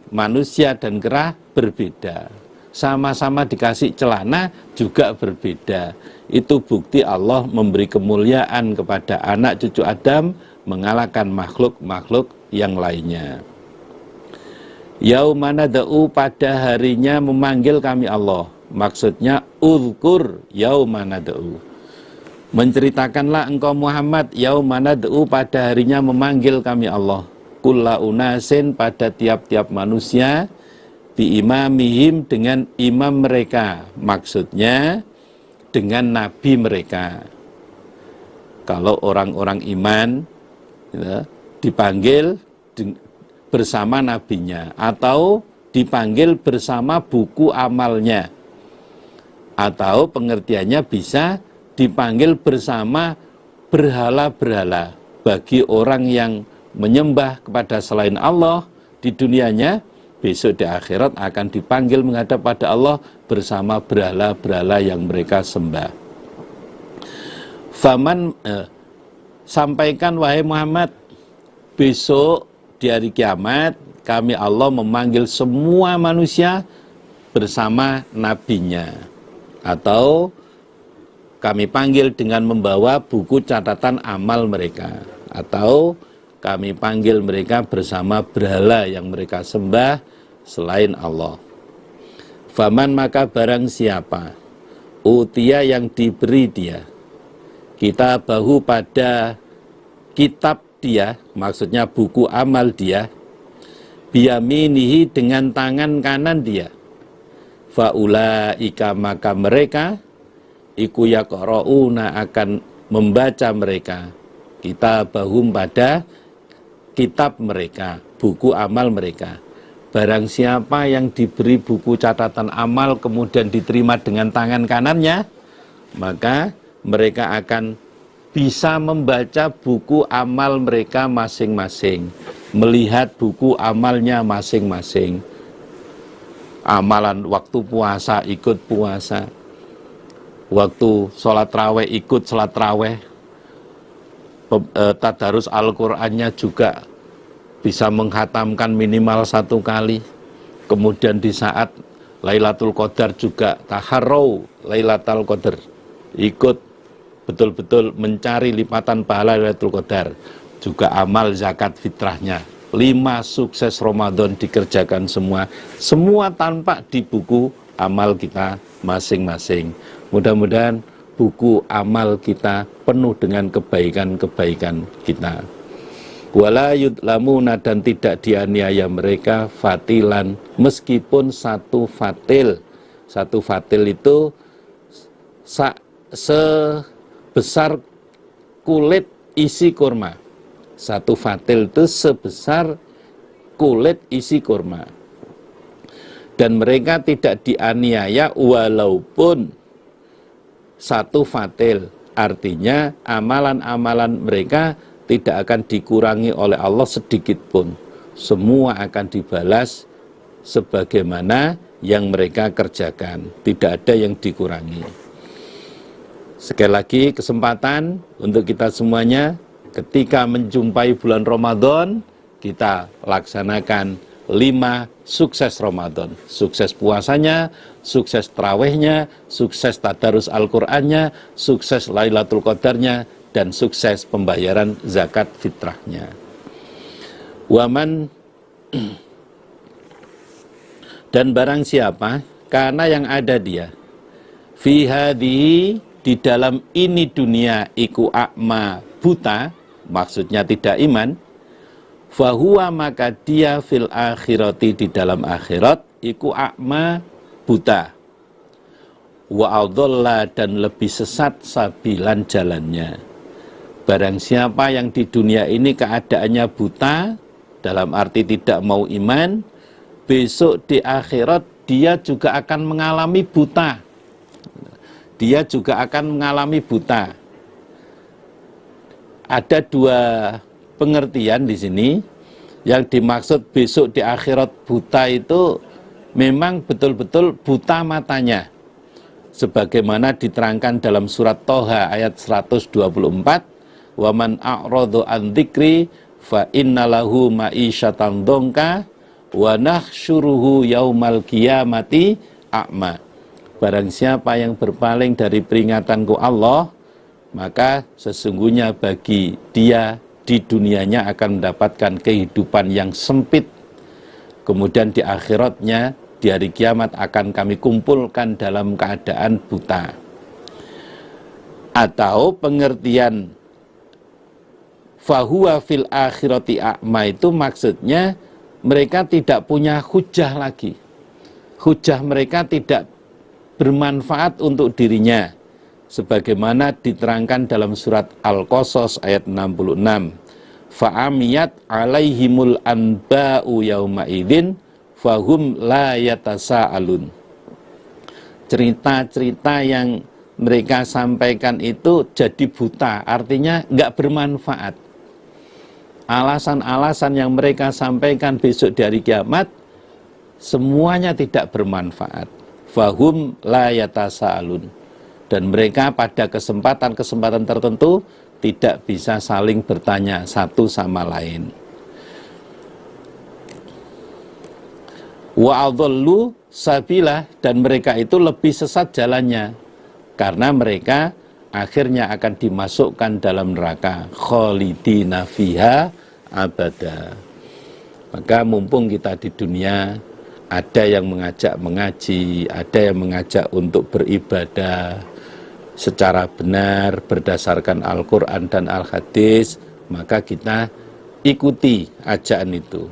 manusia dan kera berbeda. Sama-sama dikasih celana juga berbeda. Itu bukti Allah memberi kemuliaan kepada anak cucu Adam, mengalahkan makhluk-makhluk yang lainnya. Yaumana da'u, pada harinya memanggil kami Allah. Maksudnya uzkur yaumana da'u, menceritakanlah engkau Muhammad yaumana da'u, pada harinya memanggil kami Allah. Kulla unasin, pada tiap-tiap manusia, biimamihim, dengan imam mereka, maksudnya dengan nabi mereka. Kalau orang-orang iman ya, dipanggil bersama nabinya, atau dipanggil bersama buku amalnya, atau pengertiannya bisa dipanggil bersama berhala-berhala. Bagi orang yang menyembah kepada selain Allah di dunianya, besok di akhirat akan dipanggil menghadap pada Allah bersama berhala-berhala yang mereka sembah. Faman, sampaikan wahai Muhammad, besok di hari kiamat kami Allah memanggil semua manusia bersama nabinya, atau kami panggil dengan membawa buku catatan amal mereka, atau kami panggil mereka bersama berhala yang mereka sembah selain Allah. Faman, maka barang siapa utia, yang diberi dia kitabahu, pada kitab dia, maksudnya buku amal dia, biyaminihi, dengan tangan kanan dia, faulaika, maka mereka iku yaqra'una, akan membaca mereka kitabahum, pada kitab mereka, buku amal mereka. Barang siapa yang diberi buku catatan amal kemudian diterima dengan tangan kanannya, maka mereka akan bisa membaca buku amal mereka masing-masing, melihat buku amalnya masing-masing. Amalan waktu puasa ikut puasa, waktu sholat raweh ikut sholat raweh, tadarus Al-Qur'annya juga bisa menghatamkan minimal 1 kali. Kemudian di saat Lailatul Qadar juga taharrau Lailatul Qadar, ikut betul-betul mencari lipatan pahala Lailatul Qadar. Juga amal zakat fitrahnya, 5 sukses Ramadan dikerjakan semua tampak di buku amal kita masing-masing. Mudah-mudahan buku amal kita penuh dengan kebaikan-kebaikan kita. Wala yudlamuna, dan tidak dianiaya mereka fatilan, meskipun satu fatil itu sebesar kulit isi kurma. Satu fatil itu sebesar kulit isi kurma. Dan mereka tidak dianiaya walaupun satu fatil. Artinya amalan-amalan mereka tidak akan dikurangi oleh Allah sedikit pun. Semua akan dibalas sebagaimana yang mereka kerjakan. Tidak ada yang dikurangi. Sekali lagi kesempatan untuk kita semuanya, ketika menjumpai bulan Ramadan, kita laksanakan 5 sukses Ramadan. Sukses puasanya, sukses tarawihnya, sukses tadarus Al-Qur'annya, sukses Lailatul Qadarnya, dan sukses pembayaran zakat fitrahnya. Waman, dan barang siapa, karena yang ada dia, fi hadhihi, di dalam ini dunia, iku a'ma, buta, maksudnya tidak iman, fahuwa, maka dia fil akhirati, di dalam akhirat, iku a'ma, buta, wa adalla, dan lebih sesat sabilan, jalannya. Barang siapa yang di dunia ini keadaannya buta, dalam arti tidak mau iman, besok di akhirat dia juga akan mengalami buta. Dia juga akan mengalami buta. Ada 2 pengertian di sini. Yang dimaksud besok di akhirat buta itu memang betul-betul buta matanya. Sebagaimana diterangkan dalam surat Toha ayat 124, "Wa man a'radu an dzikri fa innalahu ma'isyatan dongka wa nahsyuruhu yaumal qiyamati a'ma." Barang siapa yang berpaling dari peringatanku Allah, maka sesungguhnya bagi dia di dunianya akan mendapatkan kehidupan yang sempit. Kemudian di akhiratnya, di hari kiamat akan kami kumpulkan dalam keadaan buta. Atau pengertian fahuwa fil akhirati a'ma itu maksudnya mereka tidak punya hujah lagi. Hujah mereka tidak bermanfaat untuk dirinya. Sebagaimana diterangkan dalam surat Al-Qasas ayat 66. Fa'amiyat alaihimul anba'u yauma idzin fahum la yatasa'alun. Cerita-cerita yang mereka sampaikan itu jadi buta, artinya enggak bermanfaat. Alasan-alasan yang mereka sampaikan besok di hari kiamat semuanya tidak bermanfaat. Fahum la yatasa'alun. Dan mereka pada kesempatan-kesempatan tertentu tidak bisa saling bertanya satu sama lain. Wa adhallu sabila, dan mereka itu lebih sesat jalannya karena mereka akhirnya akan dimasukkan dalam neraka khalidina fiha abada. Maka mumpung kita di dunia, ada yang mengajak mengaji, ada yang mengajak untuk beribadah secara benar berdasarkan Al-Quran dan Al-Hadis, maka kita ikuti ajakan itu.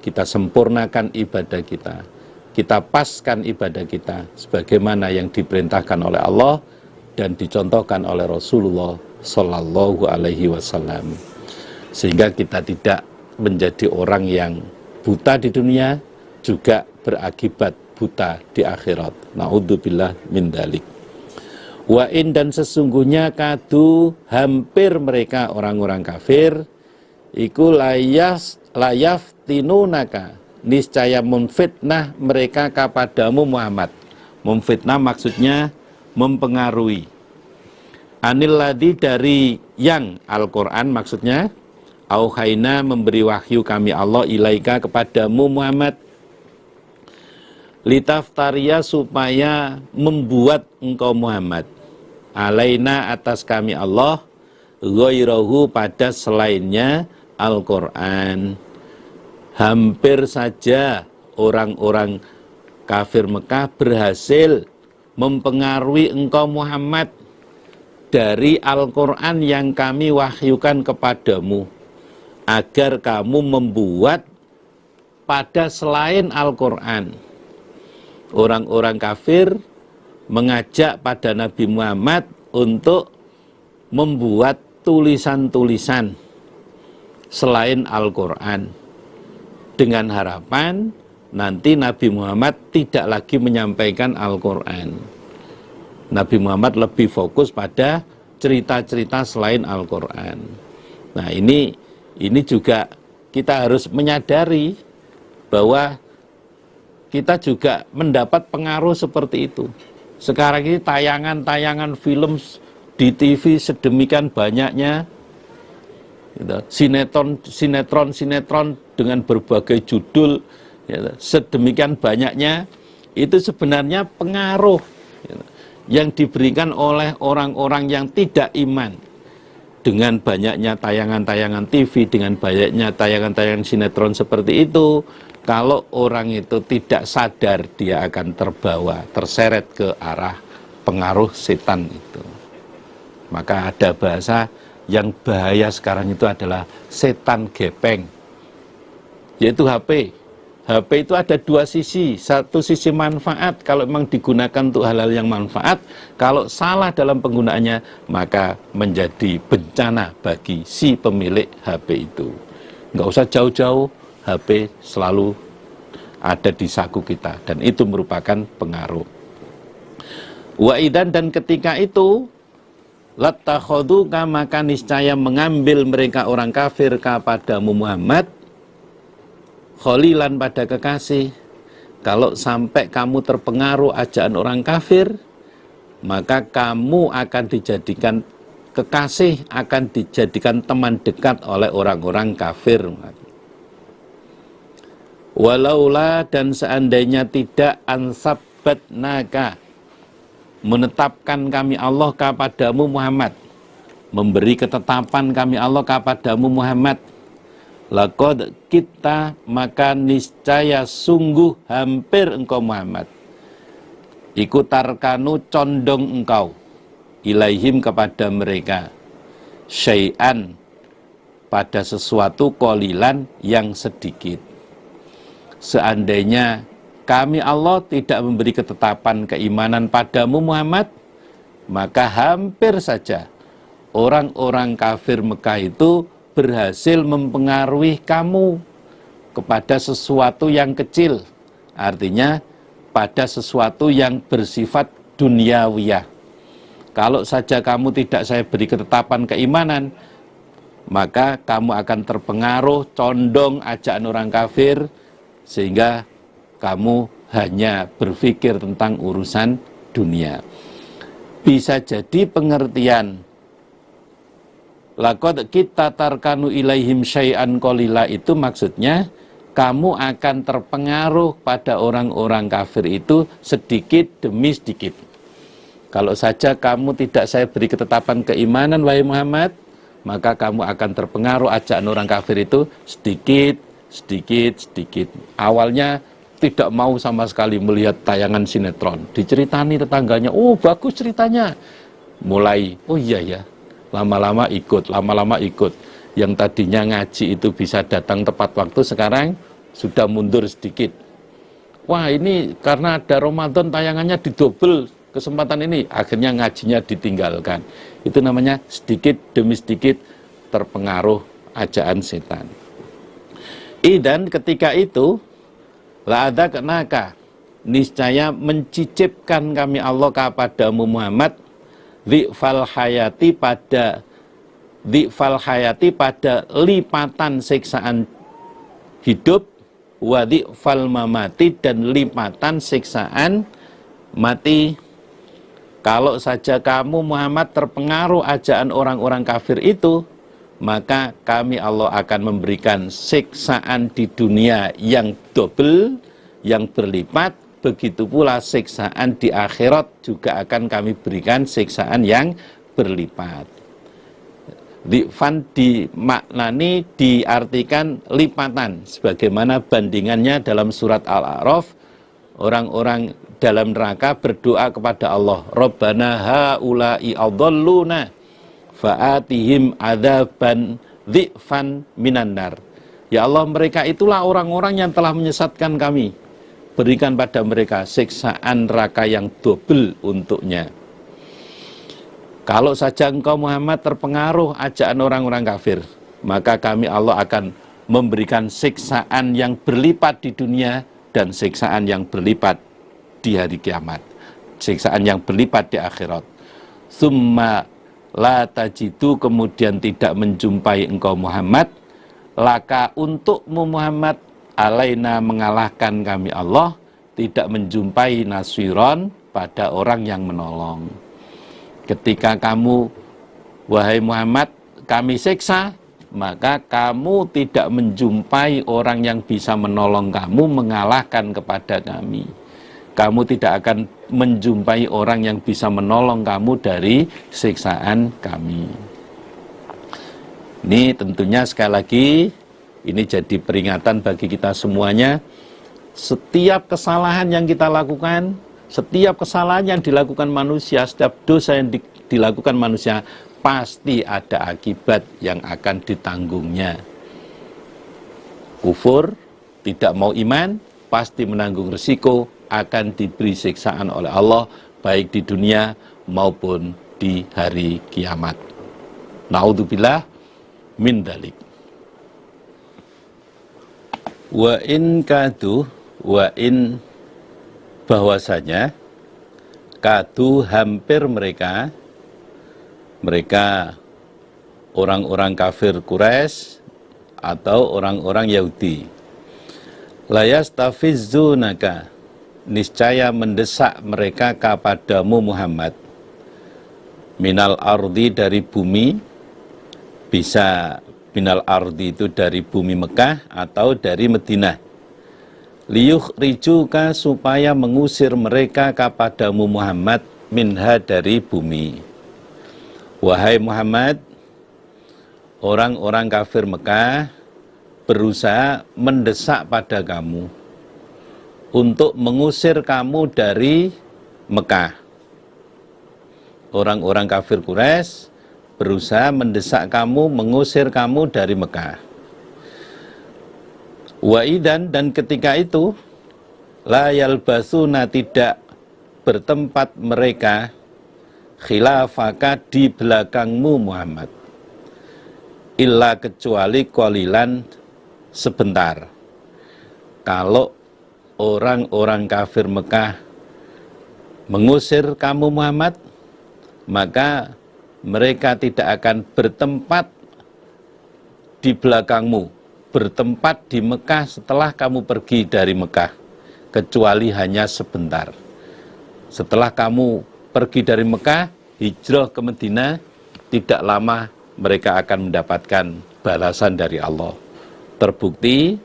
Kita sempurnakan ibadah kita. Kita paskan ibadah kita sebagaimana yang diperintahkan oleh Allah dan dicontohkan oleh Rasulullah Sallallahu Alaihi Wasallam. Sehingga kita tidak menjadi orang yang buta di dunia, juga berakibat buta di akhirat. Na'udzubillah min dzalik. Wa in, dan sesungguhnya kadu, hampir mereka orang-orang kafir, iku layaftinunaka, niscaya memfitnah mereka kepadamu Muhammad. Memfitnah maksudnya mempengaruhi. Anil ladzi, dari yang Al-Quran maksudnya, auhaina, memberi wahyu kami Allah ilaika kepadamu Muhammad, litaftaria, supaya membuat engkau Muhammad, alaina, atas kami Allah, ghairahu, pada selainnya Al-Quran. Hampir saja orang-orang kafir Mekah berhasil mempengaruhi engkau Muhammad dari Al-Quran yang kami wahyukan kepadamu, agar kamu membuat pada selain Al-Quran. Orang-orang kafir mengajak pada Nabi Muhammad untuk membuat tulisan-tulisan selain Al-Quran, dengan harapan nanti Nabi Muhammad tidak lagi menyampaikan Al-Quran. Nabi Muhammad lebih fokus pada cerita-cerita selain Al-Quran. Nah, ini juga kita harus menyadari bahwa kita juga mendapat pengaruh seperti itu. Sekarang ini tayangan-tayangan film di TV sedemikian banyaknya, sinetron dengan berbagai judul, sedemikian banyaknya, itu sebenarnya pengaruh yang diberikan oleh orang-orang yang tidak iman. Dengan banyaknya tayangan-tayangan TV, dengan banyaknya tayangan-tayangan sinetron seperti itu, kalau orang itu tidak sadar, dia akan terbawa, terseret ke arah pengaruh setan itu. Maka ada bahasa yang bahaya sekarang itu adalah setan gepeng, yaitu HP. HP itu ada dua sisi, satu sisi manfaat kalau memang digunakan untuk hal-hal yang manfaat, kalau salah dalam penggunaannya maka menjadi bencana bagi si pemilik HP itu. Nggak usah jauh-jauh, HP selalu ada di saku kita dan itu merupakan pengaruh. Wa idan, dan ketika itu latakhoduka, maka niscaya mengambil mereka orang kafir kepadamu Muhammad kholilan, pada kekasih. Kalau sampai kamu terpengaruh ajakan orang kafir, maka kamu akan dijadikan kekasih, akan dijadikan teman dekat oleh orang-orang kafir. Walaula, dan seandainya tidak ansabbatnaka, menetapkan kami Allah kepadamu Muhammad, memberi ketetapan kami Allah kepadamu Muhammad, laqad kita, maka niscaya sungguh hampir engkau Muhammad, iku tarkanu condong engkau, ilaihim kepada mereka, syai'an, pada sesuatu, qalilan, yang sedikit. Seandainya kami Allah tidak memberi ketetapan keimanan padamu Muhammad, maka hampir saja orang-orang kafir Mekah itu berhasil mempengaruhi kamu kepada sesuatu yang kecil, artinya pada sesuatu yang bersifat duniawiyah. Kalau saja kamu tidak saya beri ketetapan keimanan, maka kamu akan terpengaruh, condong ajakan orang kafir, sehingga kamu hanya berpikir tentang urusan dunia. Bisa jadi pengertian laqad kita tarkanu ilaihim syai'an qalila itu maksudnya kamu akan terpengaruh pada orang-orang kafir itu sedikit demi sedikit. Kalau saja kamu tidak saya beri ketetapan keimanan wahai Muhammad, maka kamu akan terpengaruh ajakan orang kafir itu sedikit. Awalnya tidak mau sama sekali melihat tayangan sinetron, diceritani tetangganya, oh bagus ceritanya, mulai oh iya ya, lama-lama ikut. Yang tadinya ngaji itu bisa datang tepat waktu, sekarang sudah mundur sedikit. Wah, ini karena ada Ramadan tayangannya didobel kesempatan ini, akhirnya ngajinya ditinggalkan. Itu namanya sedikit demi sedikit terpengaruh ajakan setan. Dan ketika itu la ada kenaka, niscaya mencicipkan kami Allah kepadamu Muhammad dhi'fal hayati pada lipatan siksaan hidup, wa dhi'fal mamati, dan lipatan siksaan mati. Kalau saja kamu Muhammad terpengaruh ajakan orang-orang kafir itu, maka kami Allah akan memberikan siksaan di dunia yang double, yang berlipat. Begitu pula siksaan di akhirat juga akan kami berikan siksaan yang berlipat. Fan dimaknani, diartikan lipatan, sebagaimana bandingannya dalam surat Al-A'raf, orang-orang dalam neraka berdoa kepada Allah, Rabbana haula'i adalluna fa'atihim adzaban dhi'fan minan nar. Ya Allah, mereka itulah orang-orang yang telah menyesatkan kami. Berikan pada mereka siksaan neraka yang double untuknya. Kalau saja engkau Muhammad terpengaruh ajakan orang-orang kafir, maka kami Allah akan memberikan siksaan yang berlipat di dunia dan siksaan yang berlipat di hari kiamat. Siksaan yang berlipat di akhirat. Summa la tajidu, kemudian tidak menjumpai engkau Muhammad, laka untukmu Muhammad, alaina mengalahkan kami Allah, tidak menjumpai nasiron pada orang yang menolong. Ketika kamu, wahai Muhammad, kami siksa, maka kamu tidak menjumpai orang yang bisa menolong kamu, mengalahkan kepada kami. Kamu tidak akan menjumpai orang yang bisa menolong kamu dari siksaan kami. Ini tentunya sekali lagi, ini jadi peringatan bagi kita semuanya. Setiap kesalahan yang kita lakukan, setiap kesalahan yang dilakukan manusia, setiap dosa yang dilakukan manusia, pasti ada akibat yang akan ditanggungnya. Kufur, tidak mau iman, pasti menanggung risiko, akan diberi siksaan oleh Allah, baik di dunia maupun di hari kiamat. Naudzubillah min dalik. Wa in kadu, wa in bahwasanya, kadu hampir mereka orang-orang kafir Quraisy atau orang-orang Yahudi, layastafizzunaka, niscaya mendesak mereka kepadamu Muhammad, minal ardi, dari bumi, bisa minal ardi itu dari bumi Mekah atau dari Madinah, liyukhrijuka, supaya mengusir mereka kepadamu Muhammad, minha, dari bumi. Wahai Muhammad, orang-orang kafir Mekah berusaha mendesak pada kamu untuk mengusir kamu dari Mekah. Orang-orang kafir Quraisy berusaha mendesak kamu, mengusir kamu dari Mekah. Wa idan, dan ketika itu, la yalbasuna, tidak bertempat mereka, khilafaka, di belakangmu Muhammad, illa, kecuali qalilan, sebentar. Kalau orang-orang kafir Mekah mengusir kamu Muhammad, maka mereka tidak akan bertempat di belakangmu, bertempat di Mekah setelah kamu pergi dari Mekah, kecuali hanya sebentar. Setelah kamu pergi dari Mekah, hijrah ke Madinah, tidak lama mereka akan mendapatkan balasan dari Allah. Terbukti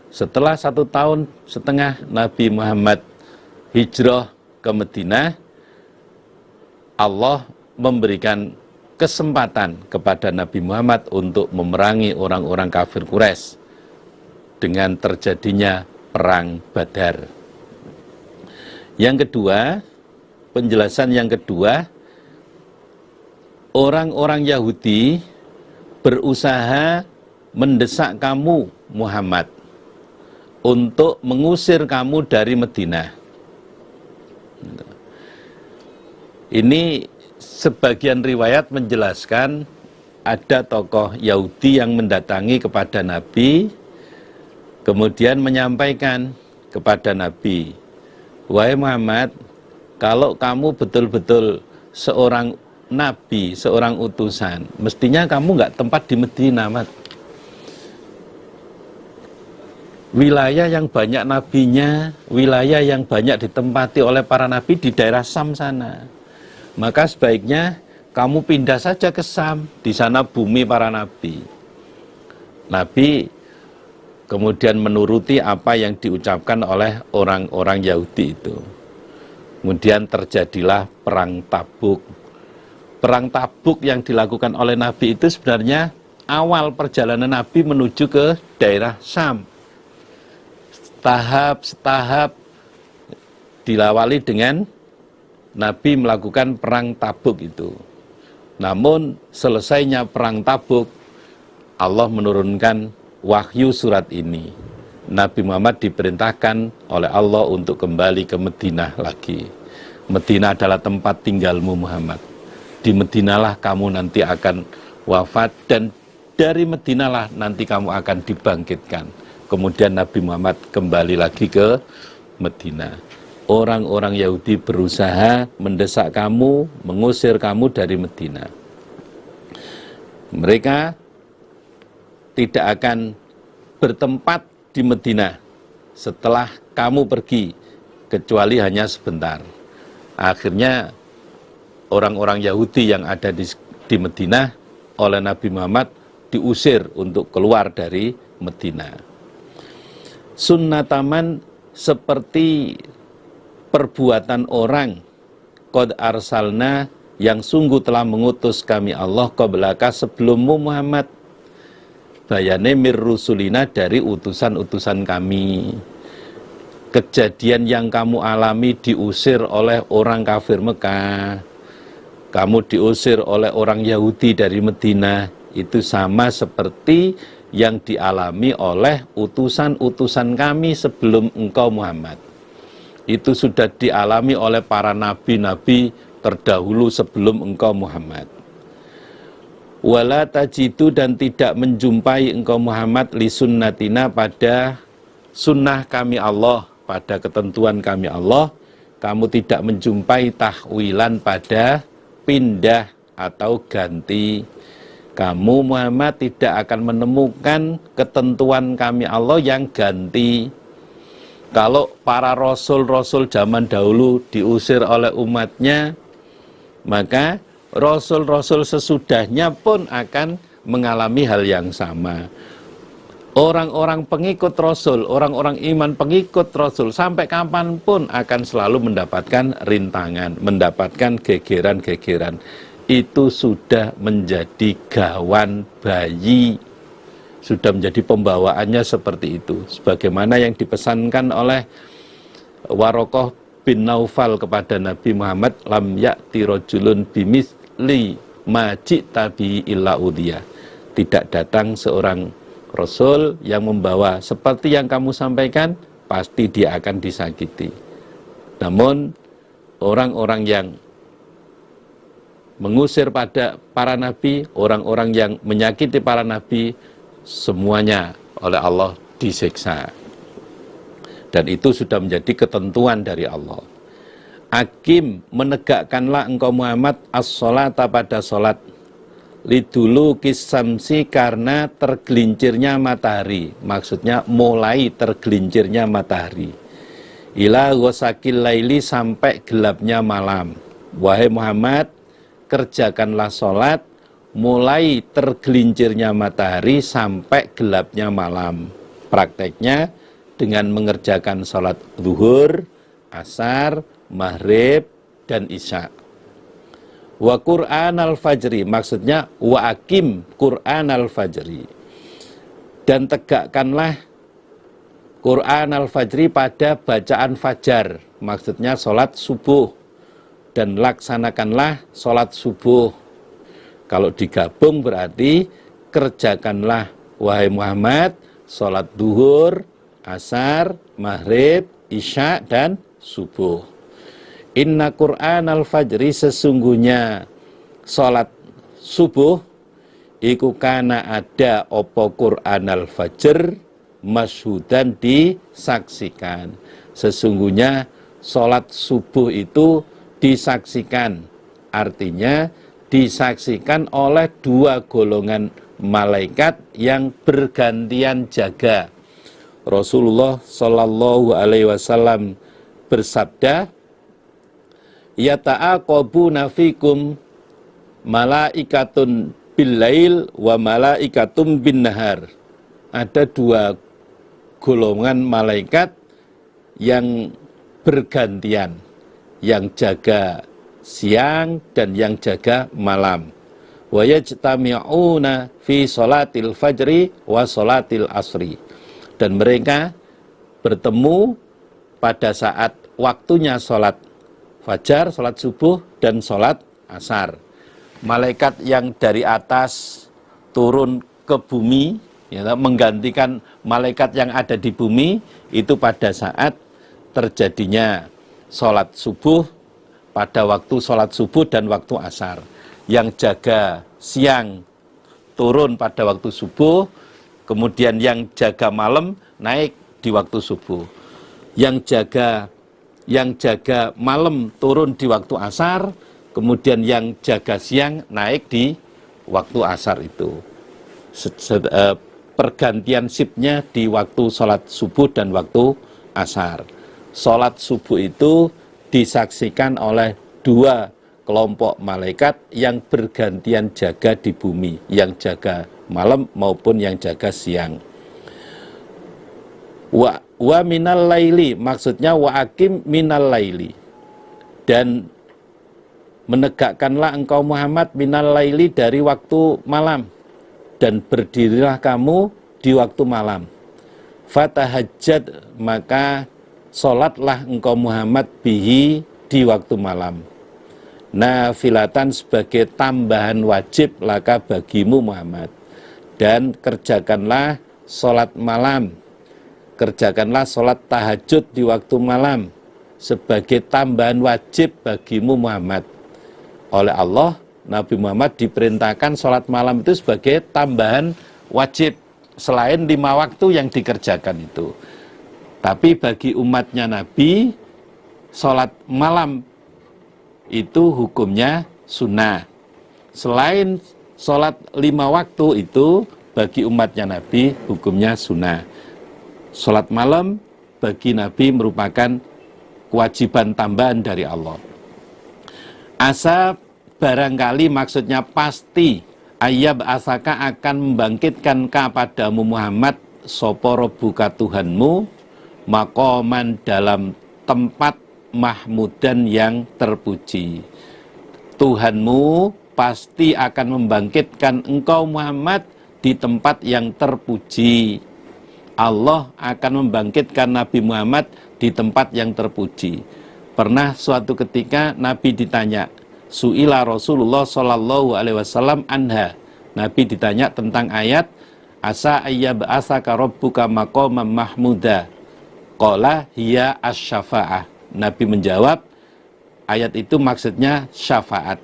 setelah 1,5 tahun Nabi Muhammad hijrah ke Madinah, Allah memberikan kesempatan kepada Nabi Muhammad untuk memerangi orang-orang kafir Quraisy dengan terjadinya perang Badar. Yang kedua, penjelasan yang kedua, orang-orang Yahudi berusaha mendesak kamu Muhammad untuk mengusir kamu dari Madinah. Ini sebagian riwayat menjelaskan ada tokoh Yahudi yang mendatangi kepada Nabi, kemudian menyampaikan kepada Nabi, wahai Muhammad, kalau kamu betul-betul seorang Nabi, seorang utusan, mestinya kamu nggak tempat di Madinah, Mat. Wilayah yang banyak nabinya, wilayah yang banyak ditempati oleh para nabi di daerah Sam sana. Maka sebaiknya kamu pindah saja ke Sam, di sana bumi para nabi. Nabi kemudian menuruti apa yang diucapkan oleh orang-orang Yahudi itu. Kemudian terjadilah perang Tabuk. Perang Tabuk yang dilakukan oleh Nabi itu sebenarnya awal perjalanan Nabi menuju ke daerah Sam. Setahap dilawali dengan Nabi melakukan perang Tabuk itu. Namun selesainya perang Tabuk, Allah menurunkan wahyu surat ini. Nabi Muhammad diperintahkan oleh Allah untuk kembali ke Madinah lagi. Madinah adalah tempat tinggalmu Muhammad. Di Madinahlah kamu nanti akan wafat dan dari Madinahlah nanti kamu akan dibangkitkan. Kemudian Nabi Muhammad kembali lagi ke Madinah. Orang-orang Yahudi berusaha mendesak kamu, mengusir kamu dari Madinah. Mereka tidak akan bertempat di Madinah setelah kamu pergi, kecuali hanya sebentar. Akhirnya orang-orang Yahudi yang ada di Madinah oleh Nabi Muhammad diusir untuk keluar dari Madinah. Sunnataman seperti perbuatan orang, qad arsalna yang sungguh telah mengutus kami Allah qablaka sebelummu Muhammad, bayane mir rusulina dari utusan-utusan kami. Kejadian yang kamu alami diusir oleh orang kafir Mekah, kamu diusir oleh orang Yahudi dari Madinah, itu sama seperti yang dialami oleh utusan-utusan kami sebelum engkau Muhammad. Itu sudah dialami oleh para nabi-nabi terdahulu sebelum engkau Muhammad. Wala tajidu dan tidak menjumpai engkau Muhammad li sunnatina pada sunnah kami Allah, pada ketentuan kami Allah, kamu tidak menjumpai tahwilan pada pindah atau ganti. Kamu Muhammad tidak akan menemukan ketentuan kami Allah yang ganti. Kalau para rasul-rasul zaman dahulu diusir oleh umatnya, maka rasul-rasul sesudahnya pun akan mengalami hal yang sama. Orang-orang pengikut rasul, orang-orang iman pengikut rasul, sampai kapanpun akan selalu mendapatkan rintangan, mendapatkan gegeran-gegeran. Itu sudah menjadi gawan bayi, sudah menjadi pembawaannya seperti itu. Sebagaimana yang dipesankan oleh Warokoh bin Naufal kepada Nabi Muhammad, lam ya'ti rajulun bimisli majik tabi illa udhiyah. Tidak datang seorang rasul yang membawa seperti yang kamu sampaikan, pasti dia akan disakiti. Namun orang-orang yang mengusir pada para nabi, orang-orang yang menyakiti para nabi, semuanya oleh Allah disiksa. Dan itu sudah menjadi ketentuan dari Allah. Akim, menegakkanlah engkau Muhammad as-sholata pada sholat, lidulu kisamsi karena tergelincirnya matahari, maksudnya mulai tergelincirnya matahari, ila ghosakil laili sampai gelapnya malam. Wahai Muhammad, kerjakanlah sholat mulai tergelincirnya matahari sampai gelapnya malam. Prakteknya dengan mengerjakan sholat zuhur, asar, maghrib, dan isya. Wa Qur'an al-fajri, maksudnya wa akim Qur'an al-fajri, dan tegakkanlah Qur'an al-fajri pada bacaan fajar, maksudnya sholat subuh, dan laksanakanlah sholat subuh. Kalau digabung berarti kerjakanlah wahai Muhammad sholat duhur, asar, maghrib, isya, dan subuh. Inna Qur'an al-fajri, sesungguhnya sholat subuh, iku kana ada opo Qur'an al-fajr, masyhudan disaksikan. Sesungguhnya sholat subuh itu disaksikan, artinya disaksikan oleh dua golongan malaikat yang bergantian jaga. Rasulullah Shallallahu Alaihi Wasallam bersabda, yata'aqabuna fikum malaikatun bil-lail wa malaikatum bin-nahar. Ada dua golongan malaikat yang bergantian, yang jaga siang dan yang jaga malam. Wa yajtami'una fi sholatil fajri wa sholatil asri. Dan mereka bertemu pada saat waktunya sholat fajar, sholat subuh, dan sholat asar. Malaikat yang dari atas turun ke bumi, ya, menggantikan malaikat yang ada di bumi, itu pada saat terjadinya sholat subuh, pada waktu sholat subuh dan waktu asar. Yang jaga siang turun pada waktu subuh, kemudian yang jaga malam naik di waktu subuh. Yang jaga malam turun di waktu asar, kemudian yang jaga siang naik di waktu asar itu. Pergantian shiftnya di waktu sholat subuh dan waktu asar. Sholat subuh itu disaksikan oleh 2 kelompok malaikat yang bergantian jaga di bumi, yang jaga malam maupun yang jaga siang. Wa minal laili, maksudnya wa akim minal laili, dan menegakkanlah engkau Muhammad minal laili, dari waktu malam, dan berdirilah kamu di waktu malam. Fatahajjad, maka sholatlah engkau Muhammad bihi, di waktu malam. Nafilatan, sebagai tambahan wajib laka, bagimu Muhammad. Dan kerjakanlah sholat malam, kerjakanlah sholat tahajud di waktu malam sebagai tambahan wajib bagimu Muhammad. Oleh Allah, Nabi Muhammad diperintahkan sholat malam itu sebagai tambahan wajib selain 5 waktu yang dikerjakan itu. Tapi bagi umatnya Nabi, sholat malam itu hukumnya sunnah. Selain sholat 5 waktu itu, bagi umatnya Nabi hukumnya sunnah. Sholat malam bagi Nabi merupakan kewajiban tambahan dari Allah. Asa, barangkali, maksudnya pasti, ayyab asaka, akan membangkitkan kepadamu Muhammad sopo robuka Tuhanmu, maqaman, dalam tempat mahmudan, yang terpuji. Tuhanmu pasti akan membangkitkan engkau Muhammad di tempat yang terpuji. Allah akan membangkitkan Nabi Muhammad di tempat yang terpuji. Pernah suatu ketika Nabi ditanya, su'ila Rasulullah sallallahu alaihi wasallam anha. Nabi ditanya tentang ayat asa ayyab asaka rabbuka maqaman mahmuda. Qala hiya asy-syafa'ah. Nabi menjawab, ayat itu maksudnya syafaat.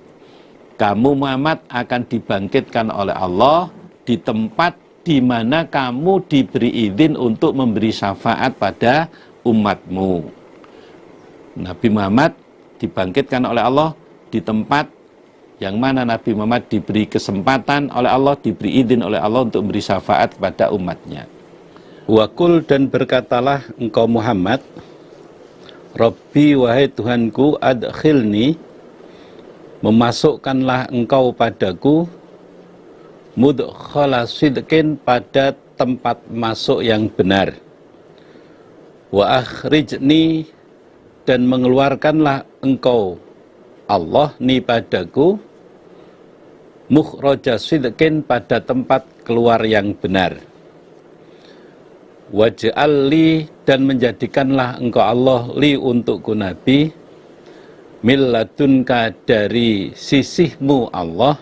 Kamu Muhammad akan dibangkitkan oleh Allah di tempat di mana kamu diberi izin untuk memberi syafaat pada umatmu. Nabi Muhammad dibangkitkan oleh Allah di tempat yang mana Nabi Muhammad diberi kesempatan oleh Allah, diberi izin oleh Allah untuk memberi syafaat kepada umatnya. Wakul, dan berkatalah engkau Muhammad, Rabbi, wahai Tuhanku, adkhilni, memasukkanlah engkau padaku, mudkhala sidqin, pada tempat masuk yang benar, wa akhrijni, dan mengeluarkanlah engkau Allah ni padaku, mukhraja sidqin, pada tempat keluar yang benar, waj'al li, dan menjadikanlah engkau Allah li, untukku Nabi, milladunka, dari sisihmu Allah,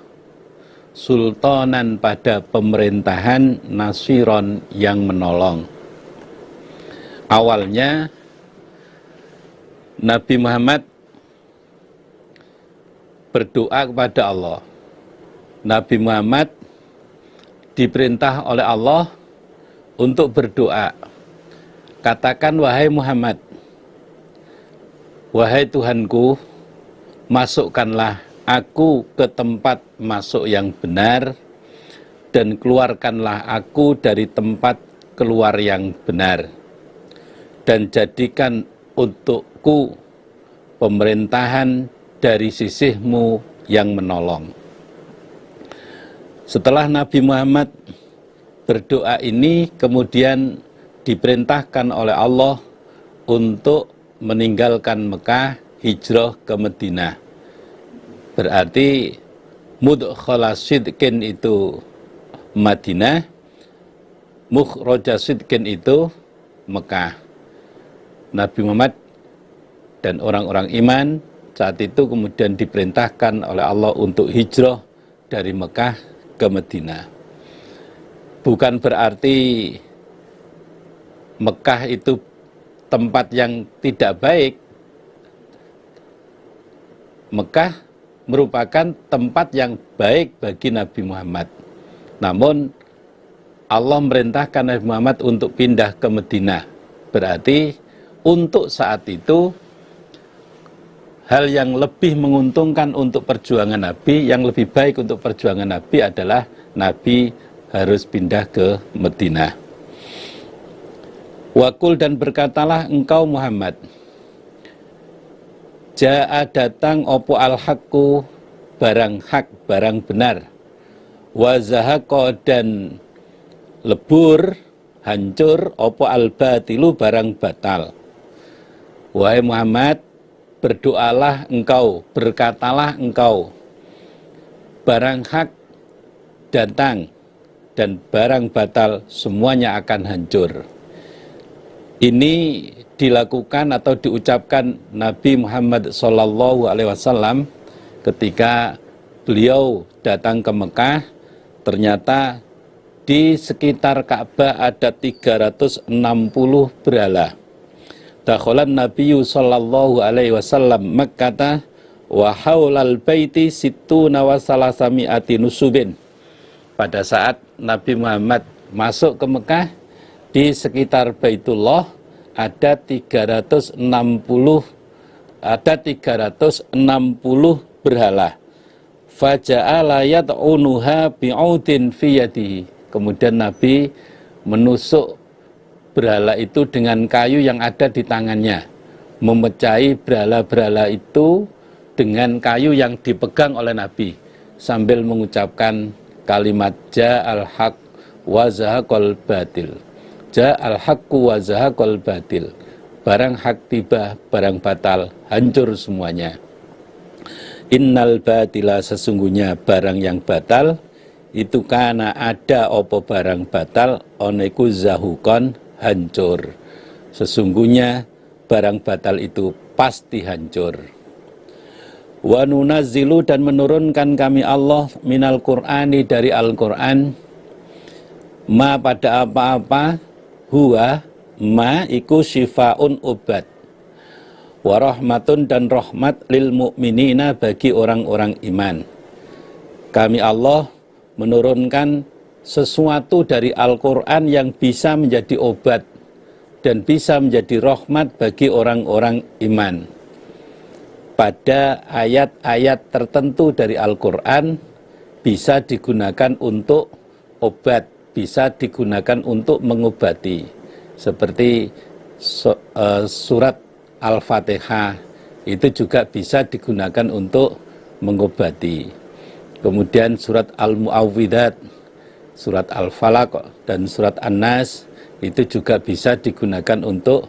sultanan, pada pemerintahan, nasiron, yang menolong. Awalnya Nabi Muhammad berdoa kepada Allah. Nabi Muhammad diperintah oleh Allah untuk berdoa. Katakan, wahai Muhammad, wahai Tuhanku, masukkanlah aku ke tempat masuk yang benar, dan keluarkanlah aku dari tempat keluar yang benar, dan jadikan untukku pemerintahan dari sisihmu yang menolong. Setelah Nabi Muhammad berdoa ini, kemudian diperintahkan oleh Allah untuk meninggalkan Mekah, hijrah ke Madinah. Berarti mudkhala sidqin itu Madinah, mukhraja sidqin itu Mekah. Nabi Muhammad Dan orang-orang iman saat itu kemudian diperintahkan oleh Allah untuk hijrah dari Mekah ke Madinah. Bukan berarti Mekah itu tempat yang tidak baik. Mekah merupakan tempat yang baik bagi Nabi Muhammad. Namun Allah merintahkan Nabi Muhammad untuk pindah ke Madinah. Berarti untuk saat itu hal yang lebih menguntungkan untuk perjuangan Nabi, yang lebih baik untuk perjuangan Nabi adalah Nabi harus pindah ke Madinah. Wakul dan berkatalah engkau Muhammad, Ja'a datang opo al-haqqu barang hak, barang benar, wa zahaqa dan lebur, hancur opo al-batilu barang batal. Wahai Muhammad, berdoalah engkau, berkatalah engkau, barang hak datang dan barang batal semuanya akan hancur. Ini dilakukan atau diucapkan Nabi Muhammad SAW ketika beliau datang ke Mekah. Ternyata di sekitar Ka'bah ada 360 berhala. Dakhalan Nabiyyu sallallahu alaihi wasallam Makkah wa haulal baiti sittuna wa salasami'ati nusubin. Pada saat Nabi Muhammad masuk ke Mekah, di sekitar Baitullah ada 360 berhala. Faja'ala yad'unuha bi'udin fi yadihi. Kemudian Nabi menusuk berhala itu dengan kayu yang ada di tangannya, memecahi berhala-berhala itu dengan kayu yang dipegang oleh Nabi sambil mengucapkan kalimat Ja'al haq wa zahaqal batil. Ja'al haqqu wa zahaqal batil. Barang hak tiba, barang batal, hancur semuanya. Innal batila, sesungguhnya barang yang batal itu karena ada opo barang batal oneku zahukon, hancur. Sesungguhnya barang batal itu pasti hancur. Wa nunazzilu, dan menurunkan kami Allah minal Qur'ani, dari Al-Qur'an, ma pada apa-apa, huwa ma iku syifaun obat, wa rahmatun dan rahmat lil mu'minina, bagi orang-orang iman. Kami Allah menurunkan sesuatu dari Al-Quran yang bisa menjadi obat dan bisa menjadi rahmat bagi orang-orang iman. Pada ayat-ayat tertentu dari Al-Quran bisa digunakan untuk obat, bisa digunakan untuk mengobati. Seperti surat Al-Fatihah itu juga bisa digunakan untuk mengobati. Kemudian surat Al-Mu'awwidat, surat Al-Falaq dan surat An-Nas itu juga bisa digunakan untuk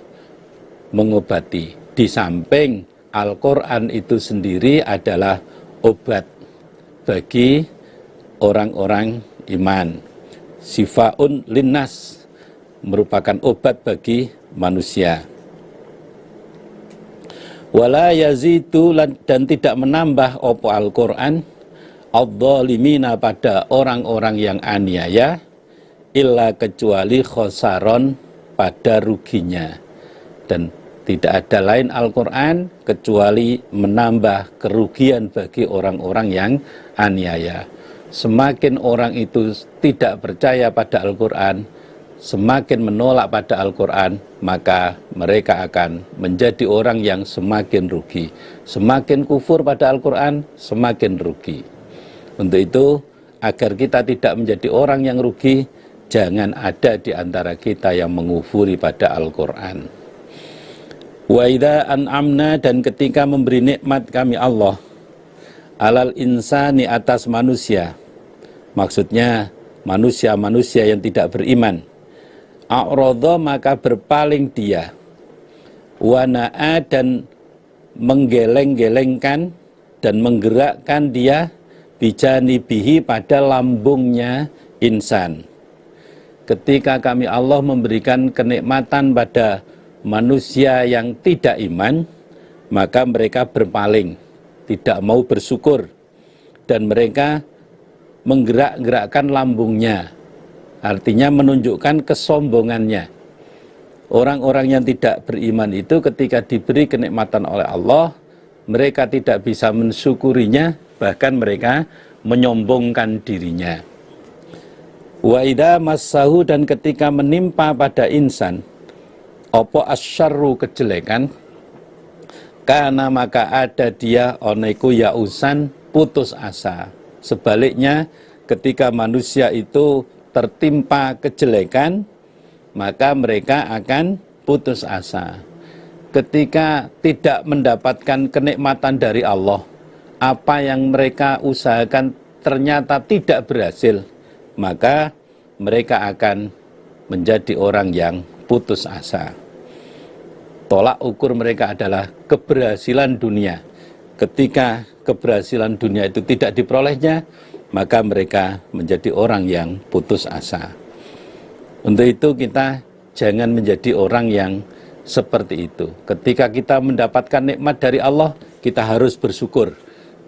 mengobati. Di samping Al-Quran itu sendiri adalah obat bagi orang-orang iman. Sifaun linnas, merupakan obat bagi manusia. Wala yazidu, dan tidak menambah opo Al-Quran adz-zalimina, pada orang-orang yang aniaya, illa kecuali khosaron, pada ruginya. Dan tidak ada lain Al-Quran kecuali menambah kerugian bagi orang-orang yang aniaya. Semakin orang itu tidak percaya pada Al-Quran, semakin menolak pada Al-Quran, maka mereka akan menjadi orang yang semakin rugi. Semakin kufur pada Al-Quran, semakin rugi. Untuk itu, agar kita tidak menjadi orang yang rugi, jangan ada di antara kita yang mengufuri pada Al-Quran. Wa idza an'amna, dan ketika memberi nikmat kami Allah, alal insani, atas manusia, maksudnya manusia-manusia yang tidak beriman, a'radha, maka berpaling dia, wa na'a, dan menggeleng-gelengkan dan menggerakkan dia, bijanibihi, pada lambungnya insan. Ketika kami Allah memberikan kenikmatan pada manusia yang tidak iman, maka mereka berpaling, tidak mau bersyukur, dan mereka menggerak-gerakkan lambungnya, artinya menunjukkan kesombongannya. Orang-orang yang tidak beriman itu ketika diberi kenikmatan oleh Allah, mereka tidak bisa mensyukurinya, bahkan mereka menyombongkan dirinya. Wa idza massahu, dan ketika menimpa pada insan apa asyarru, kejelekan, kana maka ada dia oneku yausan, putus asa. Sebaliknya ketika manusia itu tertimpa kejelekan, maka mereka akan putus asa. Ketika tidak mendapatkan kenikmatan dari Allah, apa yang mereka usahakan ternyata tidak berhasil, maka mereka akan menjadi orang yang putus asa. Tolak ukur mereka adalah keberhasilan dunia. Ketika keberhasilan dunia itu tidak diperolehnya, maka mereka menjadi orang yang putus asa. Untuk itu kita jangan menjadi orang yang seperti itu. Ketika kita mendapatkan nikmat dari Allah, kita harus bersyukur.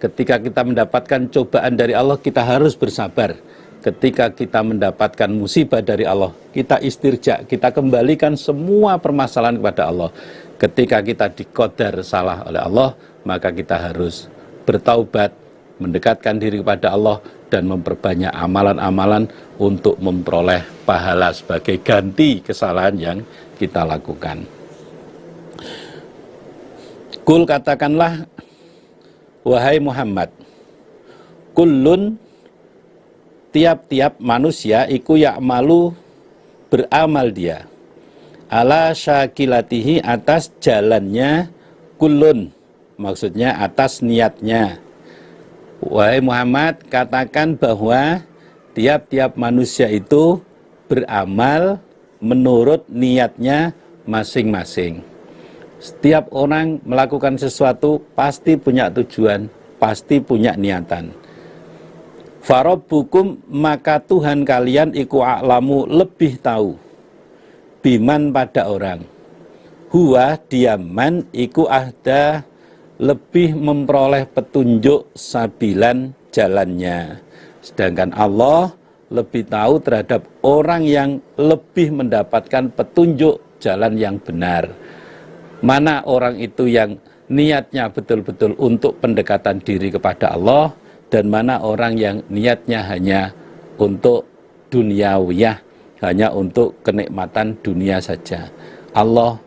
Ketika kita mendapatkan cobaan dari Allah, kita harus bersabar. Ketika kita mendapatkan musibah dari Allah, kita istirja, kita kembalikan semua permasalahan kepada Allah. Ketika kita diqadar salah oleh Allah, maka kita harus bertaubat, mendekatkan diri kepada Allah, dan memperbanyak amalan-amalan untuk memperoleh pahala sebagai ganti kesalahan yang kita lakukan. Kul, katakanlah, wahai Muhammad, kullun, tiap-tiap manusia iku ya'malu, beramal dia, ala syakilatihi, atas jalannya, kullun, maksudnya atas niatnya. Wahai Muhammad, katakan bahwa tiap-tiap manusia itu beramal menurut niatnya masing-masing. Setiap orang melakukan sesuatu pasti punya tujuan, pasti punya niatan. Farabbukum, maka Tuhan kalian iku a'lamu, lebih tahu, biman, pada orang, huwa, diaman, iku ahda, lebih memperoleh petunjuk, sabilan, jalannya. Sedangkan Allah lebih tahu terhadap orang yang lebih mendapatkan petunjuk jalan yang benar. Mana orang itu yang niatnya betul-betul untuk pendekatan diri kepada Allah, dan mana orang yang niatnya hanya untuk duniawiyah, hanya untuk kenikmatan dunia saja. Allah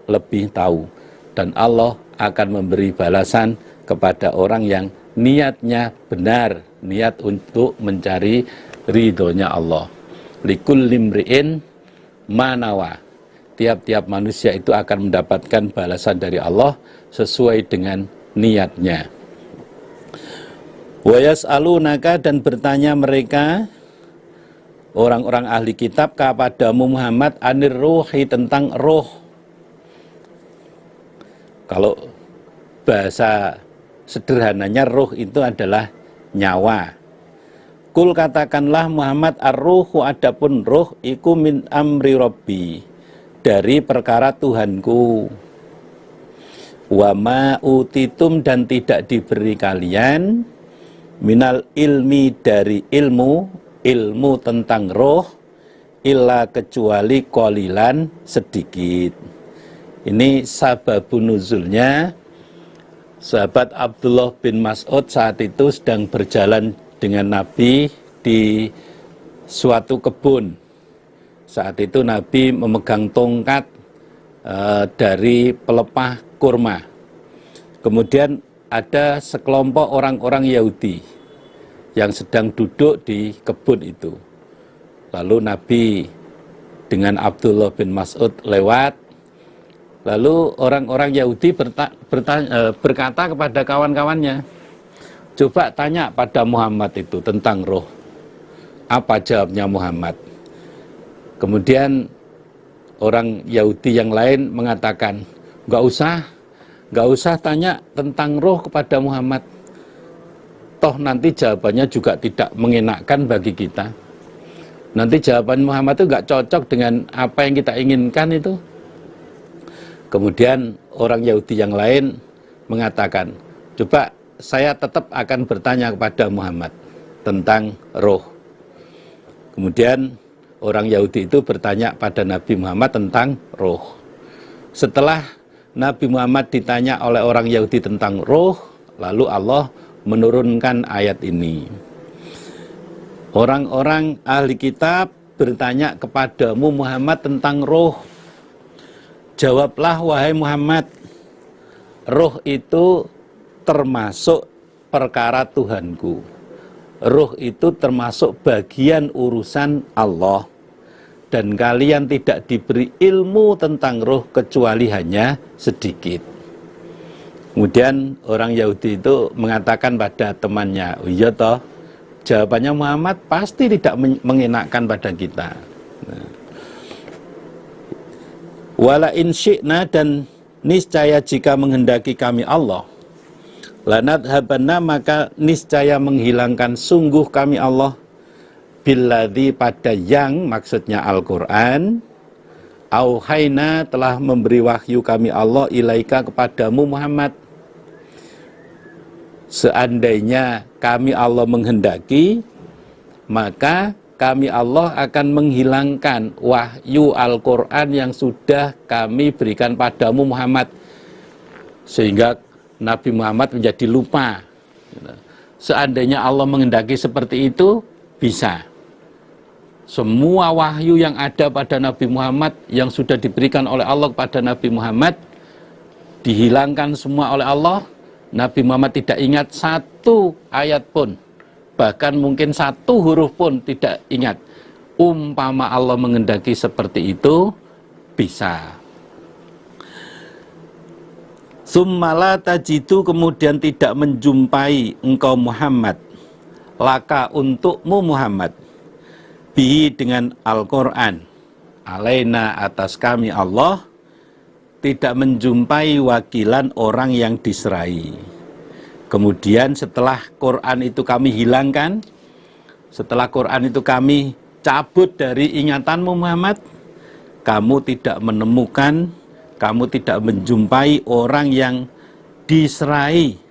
lebih tahu, dan Allah akan memberi balasan kepada orang yang niatnya benar, niat untuk mencari ridhonya Allah. Likul limri'in manawa, tiap-tiap manusia itu akan mendapatkan balasan dari Allah sesuai dengan niatnya. Wa yas'alunaka, dan bertanya mereka, orang-orang ahli kitab, kepadamu Muhammad, anir ruhi, tentang roh. Kalau bahasa sederhananya roh itu adalah nyawa. Kul, katakanlah Muhammad, ar-ruhu, adapun roh, iku min amri rabbi, dari perkara Tuhanku. Wa ma utitum, dan tidak diberi kalian, minal ilmi, dari ilmu tentang roh, illa, kecuali qalilan, sedikit. Ini sababun nuzulnya, sahabat Abdullah bin Mas'ud saat itu sedang berjalan dengan Nabi di suatu kebun. Saat itu Nabi memegang tongkat dari pelepah kurma. Kemudian ada sekelompok orang-orang Yahudi yang sedang duduk di kebun itu. Lalu Nabi dengan Abdullah bin Mas'ud lewat. Lalu orang-orang Yahudi berkata kepada kawan-kawannya, coba tanya pada Muhammad itu tentang roh. Apa jawabnya Muhammad? Kemudian orang Yahudi yang lain mengatakan, nggak usah tanya tentang roh kepada Muhammad. Toh nanti jawabannya juga tidak mengenakkan bagi kita. Nanti jawaban Muhammad itu nggak cocok dengan apa yang kita inginkan itu. Kemudian orang Yahudi yang lain mengatakan, coba saya tetap akan bertanya kepada Muhammad tentang roh. Kemudian orang Yahudi itu bertanya pada Nabi Muhammad tentang roh. Setelah Nabi Muhammad ditanya oleh orang Yahudi tentang roh, lalu Allah menurunkan ayat ini. Orang-orang ahli kitab bertanya kepadamu Muhammad tentang roh. Jawablah wahai Muhammad, roh itu termasuk perkara Tuhanku. Roh itu termasuk bagian urusan Allah. Dan kalian tidak diberi ilmu tentang roh kecuali hanya sedikit. Kemudian orang Yahudi itu mengatakan pada temannya, oh iya toh, jawabannya Muhammad pasti tidak mengenakan pada kita. Nah. Wala in syi'na, dan niscaya jika menghendaki kami Allah, lanadhabanna, maka niscaya menghilangkan sungguh kami Allah, billadzi, pada yang, maksudnya Al-Quran, auhayna, telah memberi wahyu kami Allah ilaika, kepadamu Muhammad. Seandainya kami Allah menghendaki, maka kami Allah akan menghilangkan wahyu Al-Quran yang sudah kami berikan padamu Muhammad, sehingga Nabi Muhammad menjadi lupa. Seandainya Allah menghendaki seperti itu, bisa. Semua wahyu yang ada pada Nabi Muhammad, yang sudah diberikan oleh Allah kepada Nabi Muhammad, dihilangkan semua oleh Allah. Nabi Muhammad tidak ingat satu ayat pun, bahkan mungkin satu huruf pun tidak ingat. Umpama Allah menghendaki seperti itu, bisa. Summala tajidu, kemudian tidak menjumpai engkau Muhammad, laka, untukmu Muhammad, bihi, dengan Al-Quran, alaina, atas kami Allah, tidak menjumpai wakilan orang yang diserai. Kemudian setelah Quran itu kami hilangkan, setelah Quran itu kami cabut dari ingatanmu Muhammad, kamu tidak menemukan, kamu tidak menjumpai orang yang diserai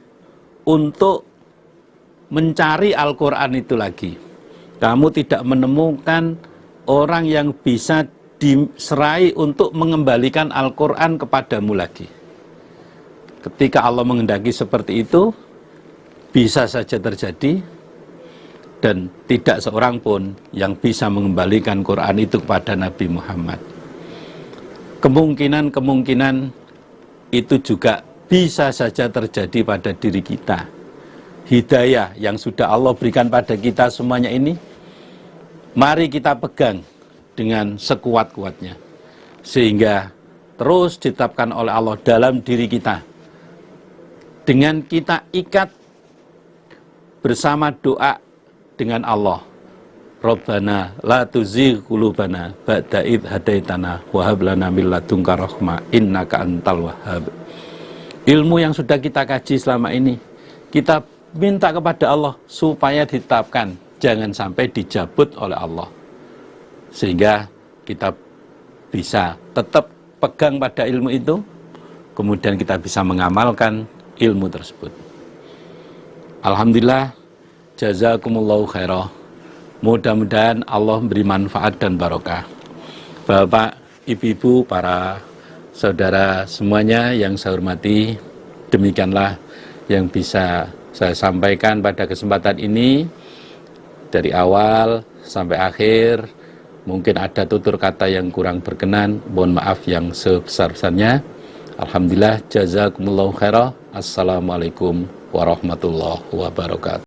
untuk mencari Al-Quran itu lagi. Kamu tidak menemukan orang yang bisa diserai untuk mengembalikan Al-Quran kepadamu lagi. Ketika Allah menghendaki seperti itu, bisa saja terjadi, dan tidak seorang pun yang bisa mengembalikan Quran itu kepada Nabi Muhammad. Kemungkinan-kemungkinan itu juga bisa saja terjadi pada diri kita. Hidayah yang sudah Allah berikan pada kita semuanya ini, mari kita pegang dengan sekuat-kuatnya, sehingga terus ditetapkan oleh Allah dalam diri kita. Dengan kita ikat bersama doa dengan Allah, Rabbana la tuzigh qulubana ba'da idh hadaitana wa hab lana min ladunka rahmah innaka antal wahhab. Ilmu yang sudah kita kaji selama ini, kita minta kepada Allah supaya ditetapkan, jangan sampai dicabut oleh Allah, sehingga kita bisa tetap pegang pada ilmu itu, kemudian kita bisa mengamalkan ilmu tersebut. Alhamdulillah, jazakumullahu khairah. Mudah-mudahan Allah memberi manfaat dan barokah. Bapak, ibu-ibu, para saudara semuanya yang saya hormati, demikianlah yang bisa saya sampaikan pada kesempatan ini. Dari awal sampai akhir, mungkin ada tutur kata yang kurang berkenan, mohon maaf yang sebesar-besarnya. Alhamdulillah, jazakumullahu khairah. Assalamualaikum warahmatullahi wabarakatuh.